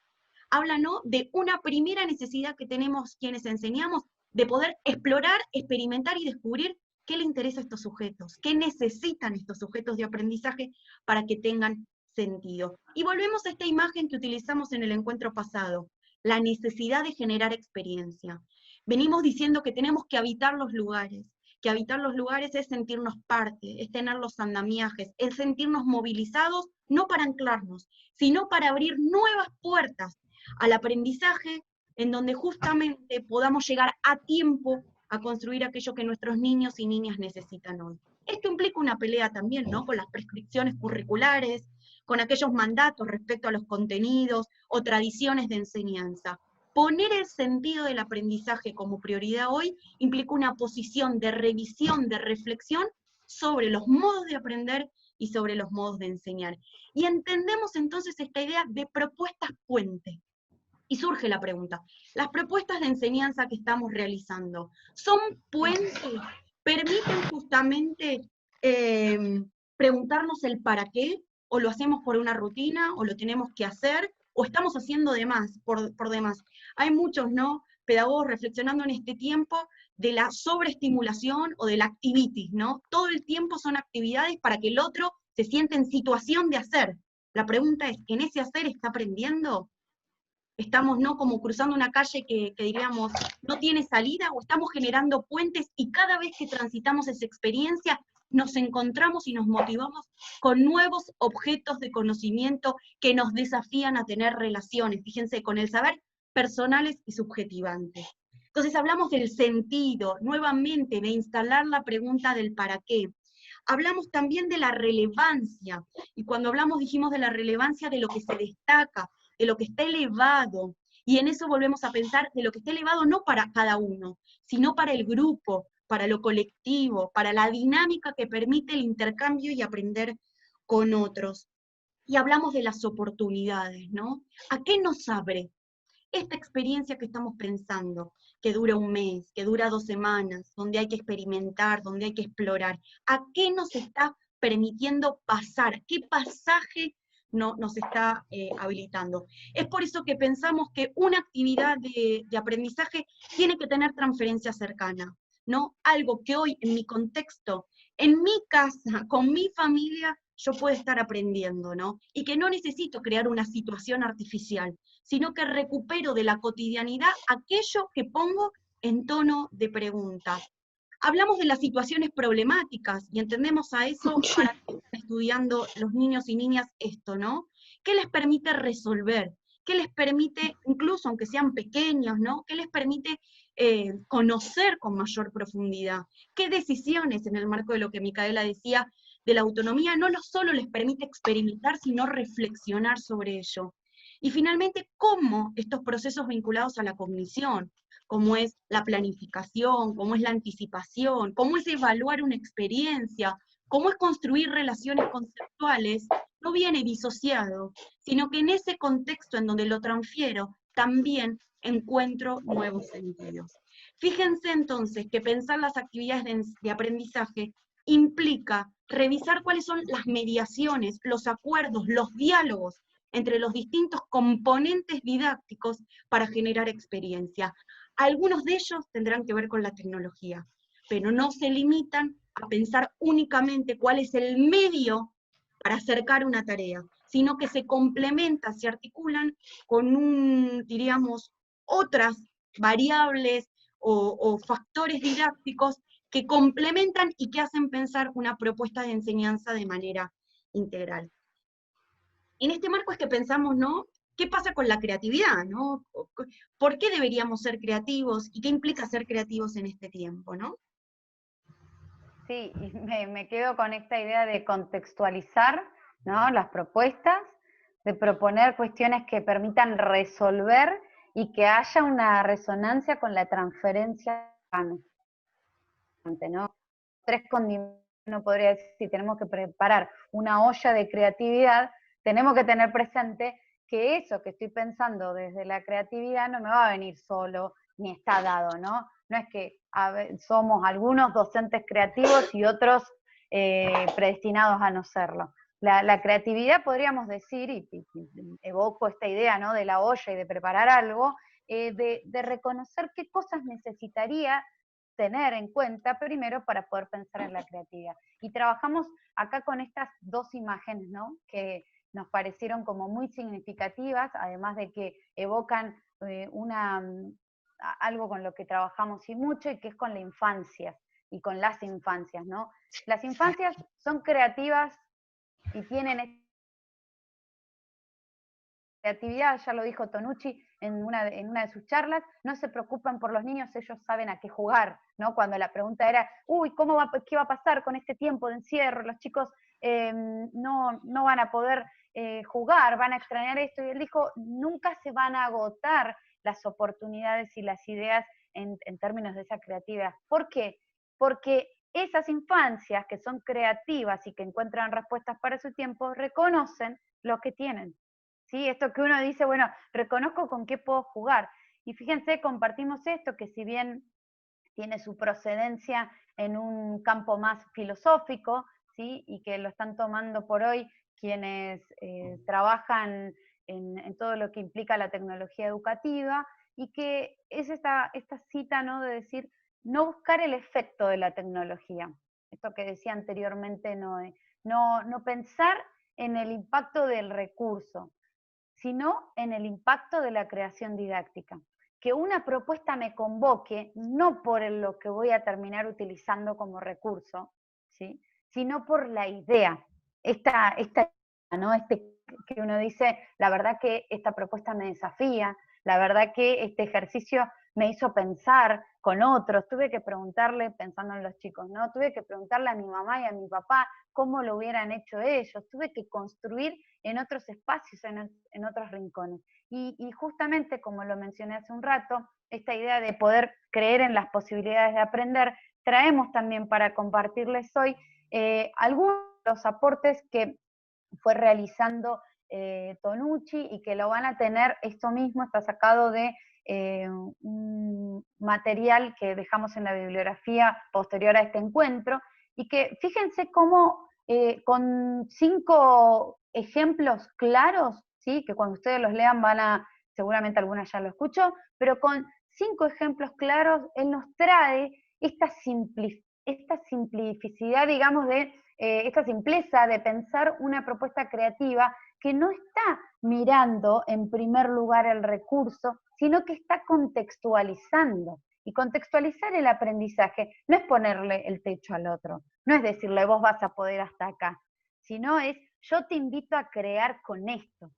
Habla, ¿no?, de una primera necesidad que tenemos quienes enseñamos, de poder explorar, experimentar y descubrir qué le interesa a estos sujetos, qué necesitan estos sujetos de aprendizaje para que tengan sentido. Y volvemos a esta imagen que utilizamos en el encuentro pasado, la necesidad de generar experiencia. Venimos diciendo que tenemos que habitar los lugares, que habitar los lugares es sentirnos parte, es tener los andamiajes, es sentirnos movilizados, no para anclarnos, sino para abrir nuevas puertas al aprendizaje, en donde justamente podamos llegar a tiempo a construir aquello que nuestros niños y niñas necesitan hoy. Esto implica una pelea también, ¿no?, con las prescripciones curriculares, con aquellos mandatos respecto a los contenidos o tradiciones de enseñanza. Poner el sentido del aprendizaje como prioridad hoy implica una posición de revisión, de reflexión sobre los modos de aprender y sobre los modos de enseñar. Y entendemos entonces esta idea de propuestas puente. Y surge la pregunta, ¿las propuestas de enseñanza que estamos realizando son puentes? ¿Permiten justamente preguntarnos el para qué? ¿O lo hacemos por una rutina? ¿O lo tenemos que hacer? ¿O estamos haciendo de más, por demás? Hay muchos, ¿no?, pedagogos reflexionando en este tiempo de la sobreestimulación o de la activitis, ¿no? Todo el tiempo son actividades para que el otro se sienta en situación de hacer. La pregunta es, ¿en ese hacer está aprendiendo? ¿Estamos, no, como cruzando una calle que diríamos no tiene salida, o estamos generando puentes y cada vez que transitamos esa experiencia nos encontramos y nos motivamos con nuevos objetos de conocimiento que nos desafían a tener relaciones, fíjense, con el saber personales y subjetivantes? Entonces hablamos del sentido, nuevamente, de instalar la pregunta del para qué. Hablamos también de la relevancia, y cuando hablamos dijimos de la relevancia de lo que se destaca, de lo que está elevado, y en eso volvemos a pensar de lo que está elevado no para cada uno, sino para el grupo, para lo colectivo, para la dinámica que permite el intercambio y aprender con otros. Y hablamos de las oportunidades, ¿no? ¿A qué nos abre esta experiencia que estamos pensando, que dura un mes, que dura 2 semanas, donde hay que experimentar, donde hay que explorar? ¿A qué nos está permitiendo pasar? ¿Qué pasaje nos está habilitando? Es por eso que pensamos que una actividad de aprendizaje tiene que tener transferencia cercana, ¿no? Algo que hoy en mi contexto, en mi casa, con mi familia, yo puedo estar aprendiendo, ¿no? Y que no necesito crear una situación artificial, sino que recupero de la cotidianidad aquello que pongo en tono de pregunta. Hablamos de las situaciones problemáticas, y entendemos a eso para que están estudiando los niños y niñas esto, ¿no? ¿Qué les permite resolver? ¿Qué les permite, incluso aunque sean pequeños, ¿no?, qué les permite conocer con mayor profundidad? ¿Qué decisiones, en el marco de lo que Micaela decía, de la autonomía, no solo les permite experimentar, sino reflexionar sobre ello? Y finalmente, ¿cómo estos procesos vinculados a la cognición, como es la planificación, como es la anticipación, cómo es evaluar una experiencia, cómo es construir relaciones conceptuales, no viene disociado, sino que en ese contexto en donde lo transfiero, también encuentro nuevos sentidos? Fíjense entonces que pensar las actividades de aprendizaje implica revisar cuáles son las mediaciones, los acuerdos, los diálogos entre los distintos componentes didácticos para generar experiencia. Algunos de ellos tendrán que ver con la tecnología, pero no se limitan a pensar únicamente cuál es el medio para acercar una tarea, sino que se complementan, se articulan con diríamos, otras variables o factores didácticos que complementan y que hacen pensar una propuesta de enseñanza de manera integral. En este marco es que pensamos, ¿no? ¿Qué pasa con la creatividad, ¿no? ¿Por qué deberíamos ser creativos y qué implica ser creativos en este tiempo, ¿no? Sí, y me quedo con esta idea de contextualizar, ¿no?, las propuestas, de proponer cuestiones que permitan resolver y que haya una resonancia con la transferencia, ¿no? Tres condimentos, no podría decir, si tenemos que preparar una olla de creatividad, tenemos que tener presente que eso que estoy pensando desde la creatividad no me va a venir solo, ni está dado, ¿no? No es que somos algunos docentes creativos y otros predestinados a no serlo. La creatividad, podríamos decir, y evoco esta idea, ¿no?, de la olla y de preparar algo, de reconocer qué cosas necesitaría tener en cuenta primero para poder pensar en la creatividad. Y trabajamos acá con estas dos imágenes, ¿no?, que nos parecieron como muy significativas, además de que evocan algo con lo que trabajamos y mucho, y que es con la infancia, y con las infancias, ¿no? Las infancias son creativas y tienen creatividad, ya lo dijo Tonucci en una de sus charlas, no se preocupan por los niños, ellos saben a qué jugar, ¿no? Cuando la pregunta era, uy, ¿qué va a pasar con este tiempo de encierro? Los chicos no van a poder jugar, van a extrañar esto, y él dijo, nunca se van a agotar las oportunidades y las ideas en términos de esa creatividad. ¿Por qué? Porque esas infancias que son creativas y que encuentran respuestas para su tiempo, reconocen lo que tienen. ¿Sí? Esto que uno dice, bueno, reconozco con qué puedo jugar. Y fíjense, compartimos esto, que si bien tiene su procedencia en un campo más filosófico, ¿sí?, y que lo están tomando por hoy quienes trabajan en todo lo que implica la tecnología educativa, y que es esta cita, ¿no?, de decir, no buscar el efecto de la tecnología. Esto que decía anteriormente Noé, no pensar en el impacto del recurso, sino en el impacto de la creación didáctica. Que una propuesta me convoque, no por lo que voy a terminar utilizando como recurso, ¿sí?, sino por la idea. ¿No?, que uno dice, la verdad que esta propuesta me desafía, la verdad que este ejercicio me hizo pensar con otros, tuve que preguntarle, pensando en los chicos, ¿no?, tuve que preguntarle a mi mamá y a mi papá cómo lo hubieran hecho ellos, tuve que construir en otros espacios, en otros rincones. Y justamente, como lo mencioné hace un rato, esta idea de poder creer en las posibilidades de aprender, traemos también para compartirles hoy algunos de los aportes que fue realizando Tonucci, y que lo van a tener, esto mismo está sacado de un material que dejamos en la bibliografía posterior a este encuentro, y que fíjense cómo con 5 ejemplos claros, ¿sí?, que cuando ustedes los lean seguramente algunas ya lo escuchó, pero con 5 ejemplos claros, él nos trae esta simplicidad, digamos, esta simpleza de pensar una propuesta creativa que no está mirando en primer lugar el recurso, sino que está contextualizando. Y contextualizar el aprendizaje no es ponerle el techo al otro, no es decirle vos vas a poder hasta acá, sino es yo te invito a crear con esto.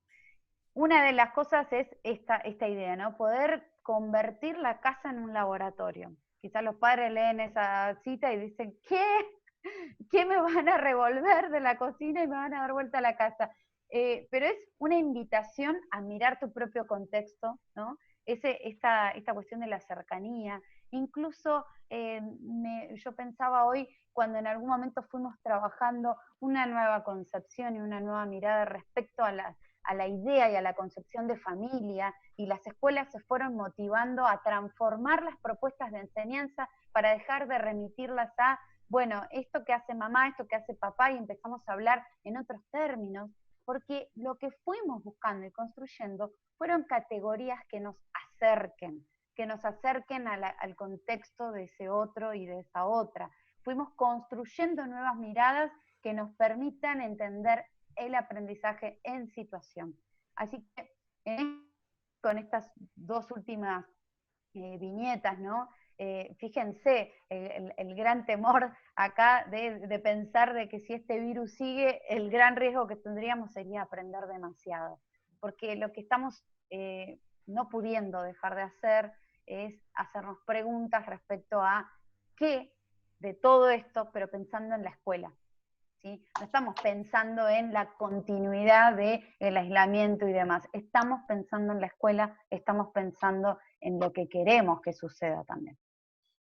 Una de las cosas es esta idea, ¿no?, poder convertir la casa en un laboratorio. Quizás los padres leen esa cita y dicen, ¿qué me van a revolver de la cocina y me van a dar vuelta a la casa? Pero es una invitación a mirar tu propio contexto, ¿no? Esta cuestión de la cercanía. Incluso yo pensaba hoy, cuando en algún momento fuimos trabajando una nueva concepción y una nueva mirada respecto a la idea y a la concepción de familia, y las escuelas se fueron motivando a transformar las propuestas de enseñanza para dejar de remitirlas a, bueno, esto que hace mamá, esto que hace papá, y empezamos a hablar en otros términos, porque lo que fuimos buscando y construyendo fueron categorías que nos acerquen al contexto de ese otro y de esa otra. Fuimos construyendo nuevas miradas que nos permitan entender el aprendizaje en situación. Así que con estas dos últimas viñetas, ¿no? Fíjense el gran temor acá de pensar de que si este virus sigue, el gran riesgo que tendríamos sería aprender demasiado, porque lo que estamos no pudiendo dejar de hacer es hacernos preguntas respecto a qué de todo esto, pero pensando en la escuela. ¿Sí? No estamos pensando en la continuidad del aislamiento y demás, estamos pensando en la escuela, estamos pensando en lo que queremos que suceda también.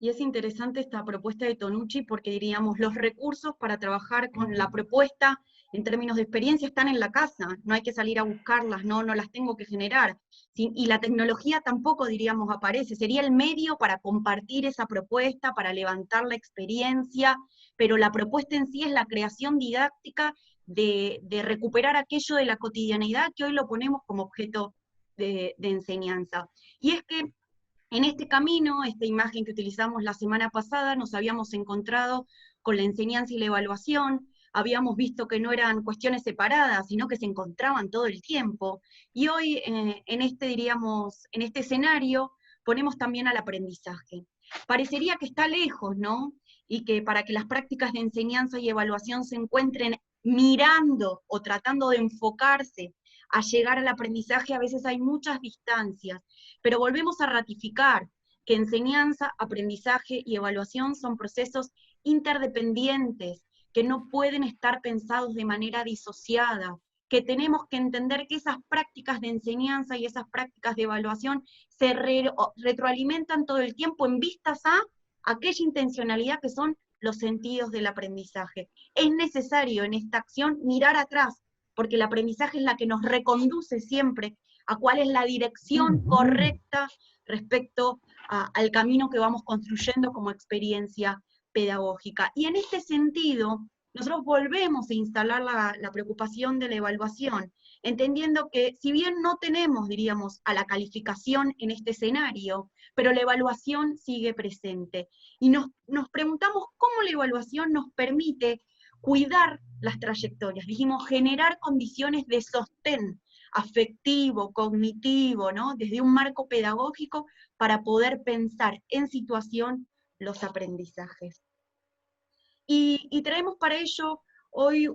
Y es interesante esta propuesta de Tonucci porque diríamos, los recursos para trabajar con la propuesta en términos de experiencia están en la casa, no hay que salir a buscarlas, no las tengo que generar. ¿Sí? Y la tecnología tampoco, diríamos, aparece, sería el medio para compartir esa propuesta, para levantar la experiencia, pero la propuesta en sí es la creación didáctica de recuperar aquello de la cotidianidad que hoy lo ponemos como objeto de enseñanza. Y es que en este camino, esta imagen que utilizamos la semana pasada, nos habíamos encontrado con la enseñanza y la evaluación, habíamos visto que no eran cuestiones separadas, sino que se encontraban todo el tiempo, y hoy en este escenario ponemos también al aprendizaje. Parecería que está lejos, ¿no? Y que para que las prácticas de enseñanza y evaluación se encuentren mirando o tratando de enfocarse a llegar al aprendizaje, a veces hay muchas distancias, pero volvemos a ratificar que enseñanza, aprendizaje y evaluación son procesos interdependientes, que no pueden estar pensados de manera disociada, que tenemos que entender que esas prácticas de enseñanza y esas prácticas de evaluación se retroalimentan todo el tiempo en vistas a aquella intencionalidad que son los sentidos del aprendizaje. Es necesario en esta acción mirar atrás, porque el aprendizaje es la que nos reconduce siempre a cuál es la dirección correcta respecto al camino que vamos construyendo como experiencia pedagógica. Y en este sentido, nosotros volvemos a instalar la preocupación de la evaluación, entendiendo que si bien no tenemos, diríamos, a la calificación en este escenario, pero la evaluación sigue presente. Y nos preguntamos cómo la evaluación nos permite cuidar las trayectorias, dijimos, generar condiciones de sostén afectivo, cognitivo, ¿no? Desde un marco pedagógico para poder pensar en situación los aprendizajes. Y traemos para ello hoy,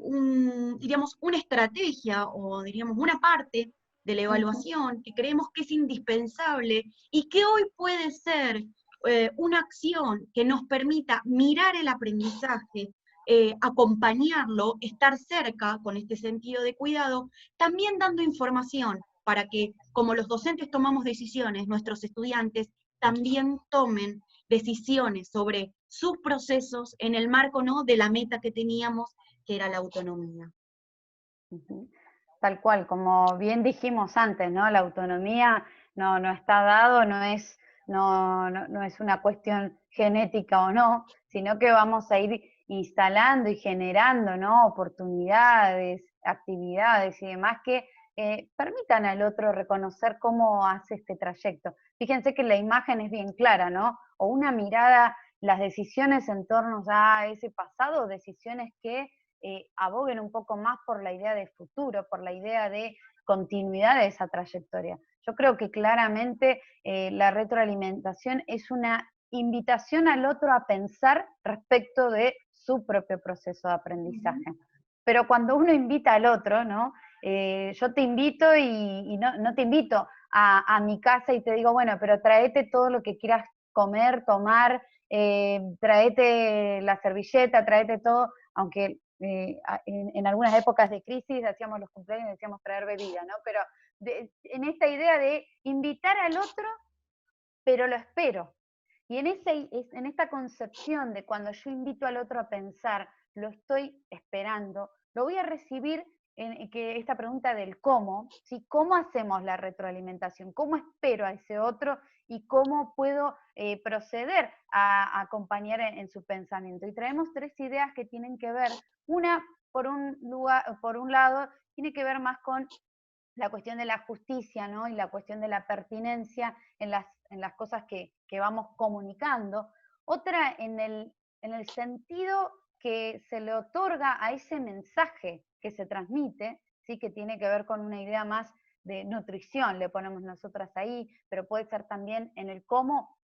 diríamos, una estrategia o diríamos una parte de la evaluación que creemos que es indispensable y que hoy puede ser una acción que nos permita mirar el aprendizaje, acompañarlo, estar cerca con este sentido de cuidado, también dando información para que, como los docentes tomamos decisiones, nuestros estudiantes también tomen decisiones sobre sus procesos en el marco, ¿no?, de la meta que teníamos, que era la autonomía. Tal cual, como bien dijimos antes, ¿no? La autonomía no está dado, no es una cuestión genética o no, sino que vamos a ir instalando y generando, ¿no?, oportunidades, actividades y demás que permitan al otro reconocer cómo hace este trayecto. Fíjense que la imagen es bien clara, ¿no? O una mirada, las decisiones en torno a ese pasado, decisiones que aboguen un poco más por la idea de futuro, por la idea de continuidad de esa trayectoria. Yo creo que claramente la retroalimentación es una invitación al otro a pensar respecto de su propio proceso de aprendizaje. Pero cuando uno invita al otro, ¿no? Yo te invito y no te invito a mi casa y te digo, bueno, pero traete todo lo que quieras comer, tomar, traete la servilleta, traete todo, aunque en algunas épocas de crisis hacíamos los cumpleaños y decíamos traer bebida, ¿no? Pero en esta idea de invitar al otro, pero lo espero. Y en esta concepción de cuando yo invito al otro a pensar, lo estoy esperando, lo voy a recibir en que esta pregunta del cómo, ¿sí? ¿Cómo hacemos la retroalimentación? ¿Cómo espero a ese otro? ¿Y cómo puedo proceder a acompañar en su pensamiento? Y traemos tres ideas que tienen que ver. Una, por un lado, tiene que ver más con la cuestión de la justicia, ¿no? Y la cuestión de la pertinencia en las cosas que vamos comunicando. Otra en el sentido que se le otorga a ese mensaje que se transmite, ¿sí? Que tiene que ver con una idea más de nutrición, le ponemos nosotras ahí, pero puede ser también en el cómo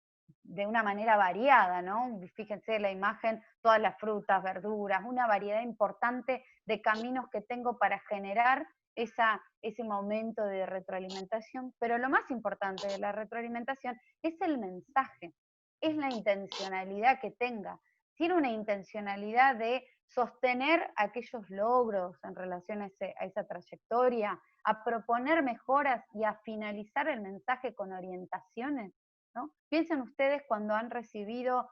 de una manera variada, ¿no? Fíjense la imagen, todas las frutas, verduras, una variedad importante de caminos que tengo para generar ese momento de retroalimentación, pero lo más importante de la retroalimentación es el mensaje, es la intencionalidad que tenga. Tiene una intencionalidad de sostener aquellos logros en relación a esa trayectoria, a proponer mejoras y a finalizar el mensaje con orientaciones, ¿no? Piensen ustedes cuando han recibido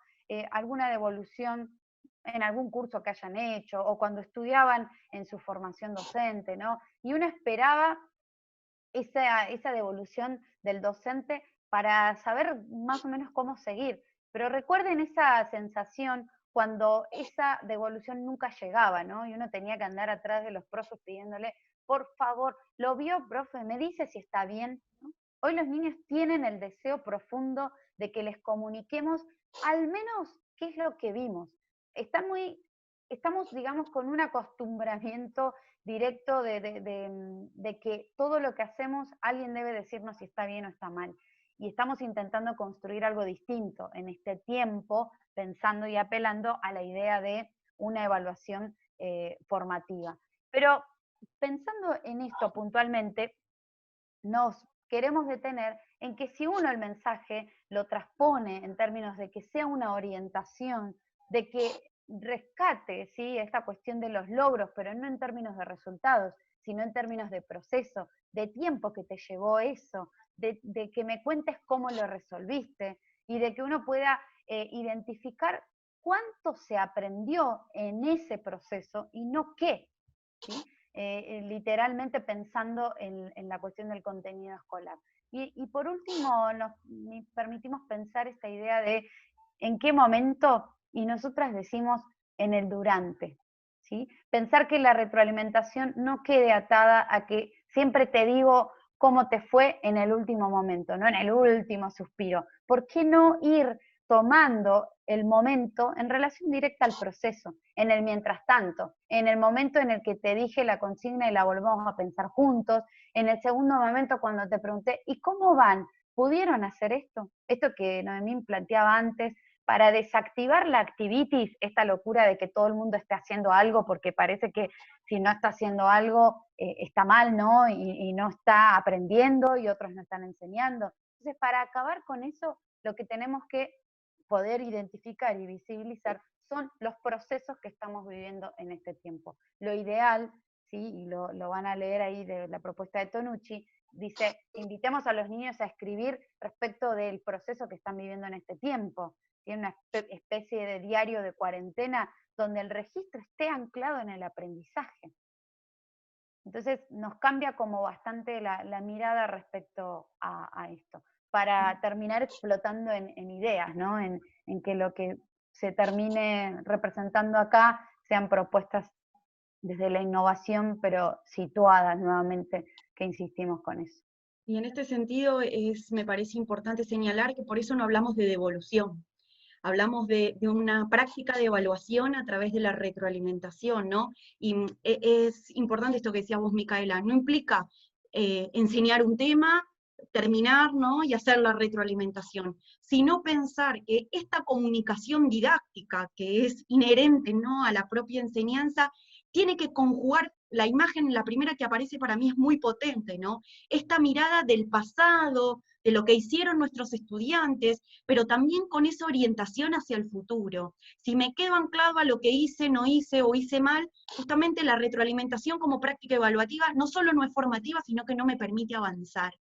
alguna devolución en algún curso que hayan hecho, o cuando estudiaban en su formación docente, ¿no? Y uno esperaba esa devolución del docente para saber más o menos cómo seguir. Pero recuerden esa sensación cuando esa devolución nunca llegaba, ¿no? Y uno tenía que andar atrás de los profes pidiéndole, por favor, ¿lo vio, profe? ¿Me dice si está bien? ¿No? Hoy los niños tienen el deseo profundo de que les comuniquemos al menos qué es lo que vimos. Estamos, digamos, con un acostumbramiento directo de que todo lo que hacemos alguien debe decirnos si está bien o está mal. Y estamos intentando construir algo distinto en este tiempo, pensando y apelando a la idea de una evaluación formativa. Pero pensando en esto puntualmente, nos queremos detener en que si uno el mensaje lo transpone en términos de que sea una orientación, de que rescate, ¿sí?, esta cuestión de los logros, pero no en términos de resultados, sino en términos de proceso, de tiempo que te llevó eso, de que me cuentes cómo lo resolviste, y de que uno pueda identificar cuánto se aprendió en ese proceso y no qué, ¿sí? Literalmente pensando en la cuestión del contenido escolar. Y por último, nos permitimos pensar esta idea de en qué momento, y nosotras decimos en el durante, ¿sí? Pensar que la retroalimentación no quede atada a que siempre te digo cómo te fue en el último momento, no en el último suspiro. ¿Por qué no ir tomando el momento en relación directa al proceso, en el mientras tanto, en el momento en el que te dije la consigna y la volvamos a pensar juntos, en el segundo momento cuando te pregunté, ¿y cómo van? ¿Pudieron hacer esto? Esto que Noemí planteaba antes, para desactivar la activitis, esta locura de que todo el mundo esté haciendo algo, porque parece que si no está haciendo algo está mal, ¿no? Y no está aprendiendo y otros no están enseñando. Entonces, para acabar con eso, lo que tenemos que poder identificar y visibilizar son los procesos que estamos viviendo en este tiempo. Lo ideal, ¿sí?, y lo van a leer ahí de la propuesta de Tonucci, dice, invitemos a los niños a escribir respecto del proceso que están viviendo en este tiempo. Tiene una especie de diario de cuarentena donde el registro esté anclado en el aprendizaje. Entonces nos cambia como bastante la mirada respecto a esto, para terminar explotando en ideas, ¿no? En que lo que se termine representando acá sean propuestas desde la innovación, pero situadas nuevamente, que insistimos con eso. Y en este sentido me parece importante señalar que por eso no hablamos de devolución. Hablamos de una práctica de evaluación a través de la retroalimentación, ¿no? Y es importante esto que decías vos, Micaela, no implica enseñar un tema, terminar, ¿no?, y hacer la retroalimentación, sino pensar que esta comunicación didáctica que es inherente, ¿no?, a la propia enseñanza, tiene que conjugar la imagen, la primera que aparece para mí es muy potente, ¿no? Esta mirada del pasado, de lo que hicieron nuestros estudiantes, pero también con esa orientación hacia el futuro. Si me quedo anclado a lo que hice, no hice o hice mal, justamente la retroalimentación como práctica evaluativa no solo no es formativa, sino que no me permite avanzar.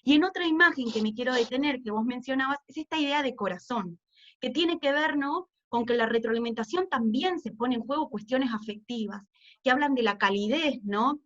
Y en otra imagen que me quiero detener, que vos mencionabas, es esta idea de corazón, que tiene que ver, ¿no?, con que la retroalimentación también se pone en juego cuestiones afectivas, que hablan de la calidez, ¿no?,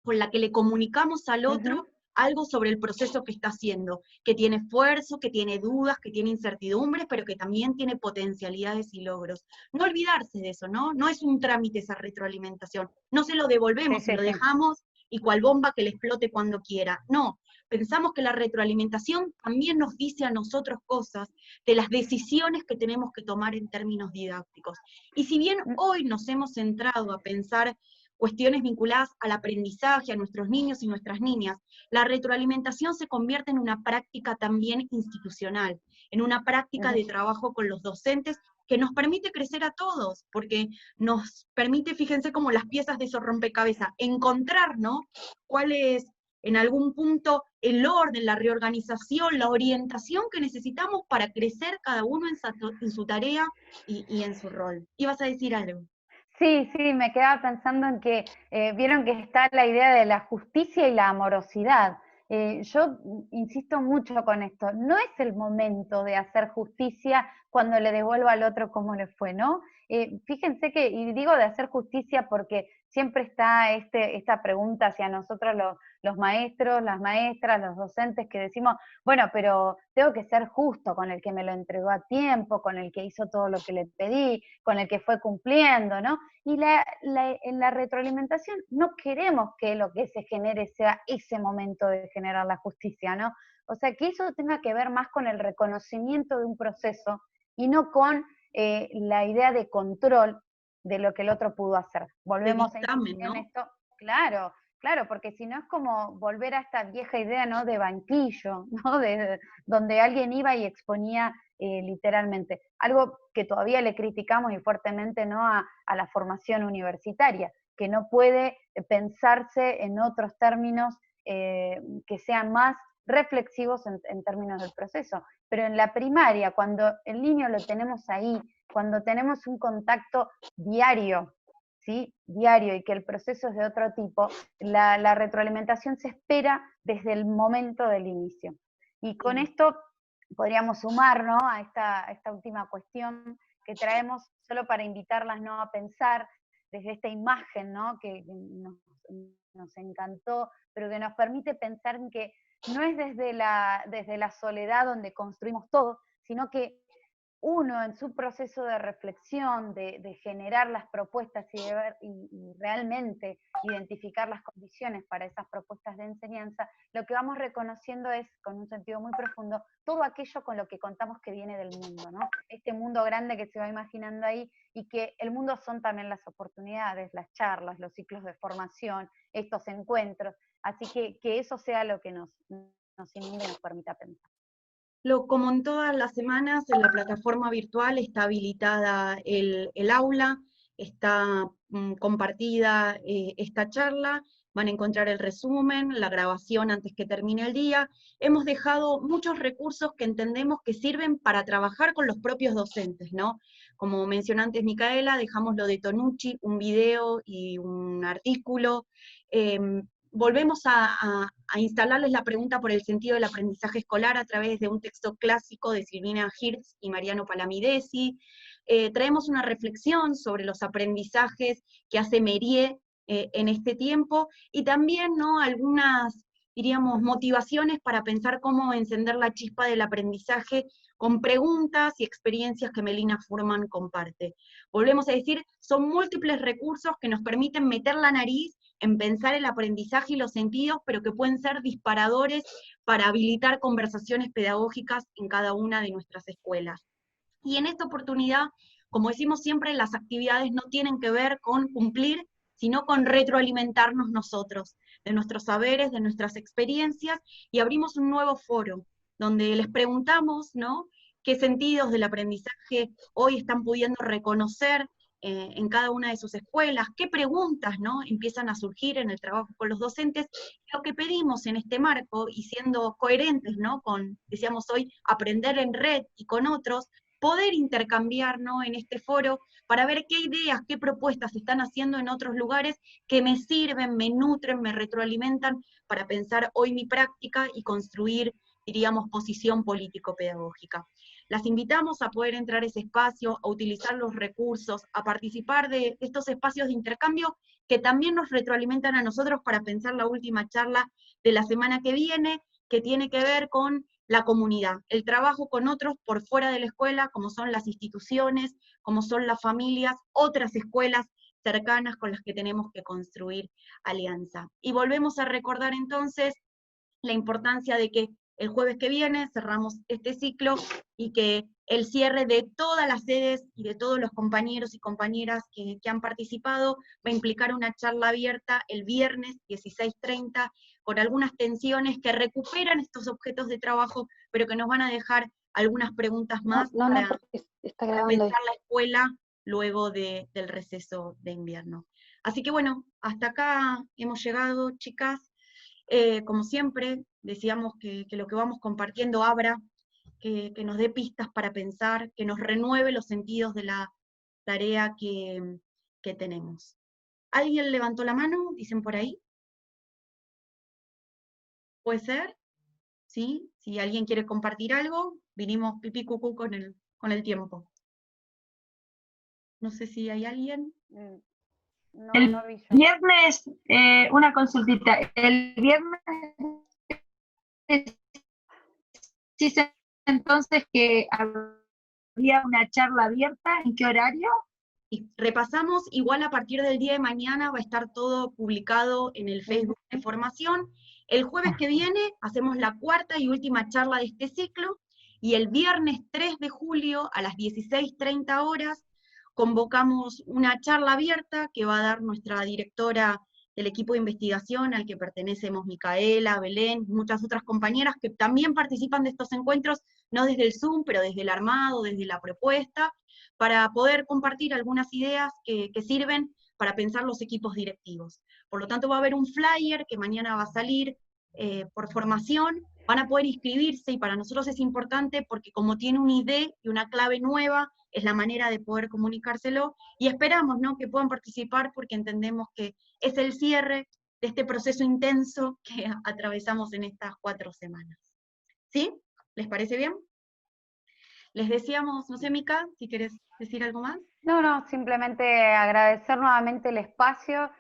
con la que le comunicamos al otro algo sobre el proceso que está haciendo, que tiene esfuerzo, que tiene dudas, que tiene incertidumbres, pero que también tiene potencialidades y logros. No olvidarse de eso, ¿no? No es un trámite esa retroalimentación, no se lo devolvemos, se lo dejamos y cual bomba que le explote cuando quiera. No, pensamos que la retroalimentación también nos dice a nosotros cosas de las decisiones que tenemos que tomar en términos didácticos. Y si bien hoy nos hemos centrado a pensar cuestiones vinculadas al aprendizaje, a nuestros niños y nuestras niñas, la retroalimentación se convierte en una práctica también institucional, en una práctica de trabajo con los docentes que nos permite crecer a todos, porque nos permite, fíjense como las piezas de esos rompecabezas, encontrar, ¿no?, cuál es en algún punto el orden, la reorganización, la orientación que necesitamos para crecer cada uno en su tarea y en su rol. ¿Ibas a decir algo? Sí, sí, me quedaba pensando en que vieron que está la idea de la justicia y la amorosidad. Yo insisto mucho con esto, no es el momento de hacer justicia cuando le devuelvo al otro como le fue, ¿no? Fíjense que, y digo de hacer justicia porque siempre está esta pregunta hacia nosotros los maestros, las maestras, los docentes, que decimos, bueno, pero tengo que ser justo con el que me lo entregó a tiempo, con el que hizo todo lo que le pedí, con el que fue cumpliendo, ¿no? Y en la retroalimentación no queremos que lo que se genere sea ese momento de generar la justicia, ¿no? O sea, que eso tenga que ver más con el reconocimiento de un proceso y no con la idea de control de lo que el otro pudo hacer. Volvemos a insistir en esto, claro, porque si no es como volver a esta vieja idea, ¿no?, de banquillo, ¿no?, donde alguien iba y exponía literalmente. Algo que todavía le criticamos y fuertemente, ¿no?, a la formación universitaria, que no puede pensarse en otros términos que sean más reflexivos en términos del proceso. Pero en la primaria, cuando el niño lo tenemos ahí, cuando tenemos un contacto diario, ¿sí?, diario, y que el proceso es de otro tipo, la retroalimentación se espera desde el momento del inicio. Y con esto podríamos sumar, ¿no?, a esta última cuestión que traemos, solo para invitarlas, ¿no?, a pensar desde esta imagen, ¿no?, que nos encantó, pero que nos permite pensar en que no es desde la soledad donde construimos todo, sino que uno en su proceso de reflexión, de generar las propuestas y realmente identificar las condiciones para esas propuestas de enseñanza, lo que vamos reconociendo es, con un sentido muy profundo, todo aquello con lo que contamos que viene del mundo, ¿no? Este mundo grande que se va imaginando ahí, y que el mundo son también las oportunidades, las charlas, los ciclos de formación, estos encuentros, así que eso sea lo que nos inunde y nos permita pensar. Como en todas las semanas, en la plataforma virtual está habilitada el aula, está compartida esta charla, van a encontrar el resumen, la grabación antes que termine el día. Hemos dejado muchos recursos que entendemos que sirven para trabajar con los propios docentes, ¿no? Como mencionó antes Micaela, dejamos lo de Tonucci, un video y un artículo. Volvemos a instalarles la pregunta por el sentido del aprendizaje escolar a través de un texto clásico de Silvina Hirz y Mariano Palamidesi. Traemos una reflexión sobre los aprendizajes que hace Mérier en este tiempo, y también, ¿no?, algunas, diríamos, motivaciones para pensar cómo encender la chispa del aprendizaje con preguntas y experiencias que Melina Furman comparte. Volvemos a decir, son múltiples recursos que nos permiten meter la nariz en pensar el aprendizaje y los sentidos, pero que pueden ser disparadores para habilitar conversaciones pedagógicas en cada una de nuestras escuelas. Y en esta oportunidad, como decimos siempre, las actividades no tienen que ver con cumplir, sino con retroalimentarnos nosotros, de nuestros saberes, de nuestras experiencias, y abrimos un nuevo foro, donde les preguntamos, ¿no?, qué sentidos del aprendizaje hoy están pudiendo reconocer en cada una de sus escuelas, qué preguntas, ¿no?, empiezan a surgir en el trabajo con los docentes. Lo que pedimos en este marco, y siendo coherentes, ¿no?, con, decíamos hoy, aprender en red y con otros, poder intercambiar, ¿no?, en este foro, para ver qué ideas, qué propuestas se están haciendo en otros lugares que me sirven, me nutren, me retroalimentan para pensar hoy mi práctica y construir, diríamos, posición político-pedagógica. Las invitamos a poder entrar a ese espacio, a utilizar los recursos, a participar de estos espacios de intercambio que también nos retroalimentan a nosotros para pensar la última charla de la semana que viene, que tiene que ver con la comunidad, el trabajo con otros por fuera de la escuela, como son las instituciones, como son las familias, otras escuelas cercanas con las que tenemos que construir alianza. Y volvemos a recordar entonces la importancia de que el jueves que viene cerramos este ciclo y que el cierre de todas las sedes y de todos los compañeros y compañeras que han participado va a implicar una charla abierta el viernes 16:30 con algunas tensiones que recuperan estos objetos de trabajo, pero que nos van a dejar algunas preguntas más para pensar la escuela luego del receso de invierno. Así que bueno, hasta acá hemos llegado, chicas. Como siempre, decíamos que lo que vamos compartiendo abra, que nos dé pistas para pensar, que nos renueve los sentidos de la tarea que tenemos. ¿Alguien levantó la mano? Dicen por ahí. ¿Puede ser? ¿Sí? Si alguien quiere compartir algo, vinimos pipí cucú con el tiempo. No sé si hay alguien. No, el no vi yo. viernes, una consultita, el viernes dice entonces que habría una charla abierta, ¿en qué horario? Y repasamos, igual a partir del día de mañana va a estar todo publicado en el Facebook de formación. El jueves que viene hacemos la cuarta y última charla de este ciclo, y el viernes 3 de julio a las 16:30 horas convocamos una charla abierta que va a dar nuestra directora del equipo de investigación, al que pertenecemos Micaela, Belén, muchas otras compañeras que también participan de estos encuentros, no desde el Zoom, pero desde el armado, desde la propuesta, para poder compartir algunas ideas que sirven para pensar los equipos directivos. Por lo tanto, va a haber un flyer que mañana va a salir por formación, van a poder inscribirse, y para nosotros es importante porque como tiene una idea y una clave nueva, es la manera de poder comunicárselo, y esperamos, ¿no?, que puedan participar porque entendemos que es el cierre de este proceso intenso que atravesamos en estas 4 semanas. ¿Sí? ¿Les parece bien? Les decíamos, no sé, Mica, si querés decir algo más. No, simplemente agradecer nuevamente el espacio,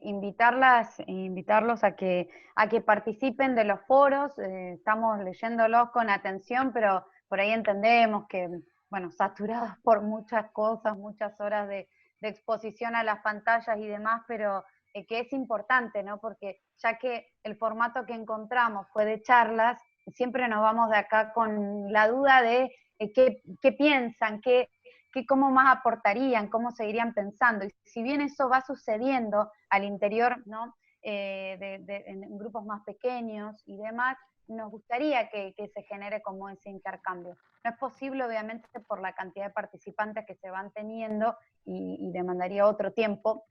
invitarlos a que participen de los foros, estamos leyéndolos con atención, pero por ahí entendemos que, bueno, saturados por muchas cosas, muchas horas de exposición a las pantallas y demás, pero que es importante, ¿no? Porque ya que el formato que encontramos fue de charlas, siempre nos vamos de acá con la duda de qué piensan, cómo más aportarían, cómo seguirían pensando. Y si bien eso va sucediendo al interior, ¿no?, en grupos más pequeños y demás, nos gustaría que se genere como ese intercambio. No es posible, obviamente, por la cantidad de participantes que se van teniendo y demandaría otro tiempo,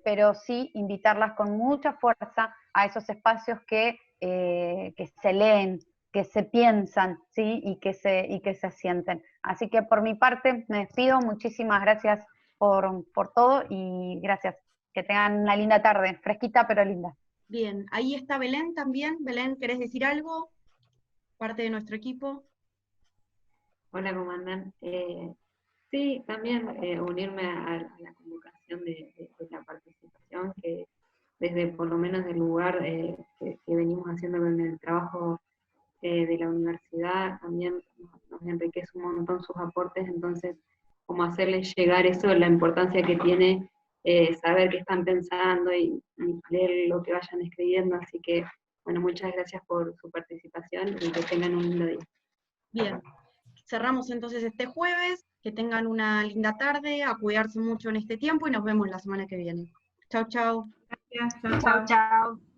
pero sí invitarlas con mucha fuerza a esos espacios que se leen, que se piensan, ¿sí?, y que se asienten. Así que por mi parte me despido, muchísimas gracias por todo y gracias. Que tengan una linda tarde, fresquita pero linda. Bien, ahí está Belén también. Belén, ¿querés decir algo? Parte de nuestro equipo. Hola, ¿cómo andan? Sí, también unirme a la convocación de la participación, que desde por lo menos el lugar que venimos haciendo con el trabajo de la universidad, también nos enriquece un montón sus aportes, entonces como hacerles llegar eso, la importancia que tiene saber qué están pensando y leer lo que vayan escribiendo, así que bueno, muchas gracias por su participación y que tengan un lindo día. Bien, cerramos entonces este jueves, que tengan una linda tarde, a cuidarse mucho en este tiempo y nos vemos la semana que viene. Chau, chau. Gracias, chao, chao.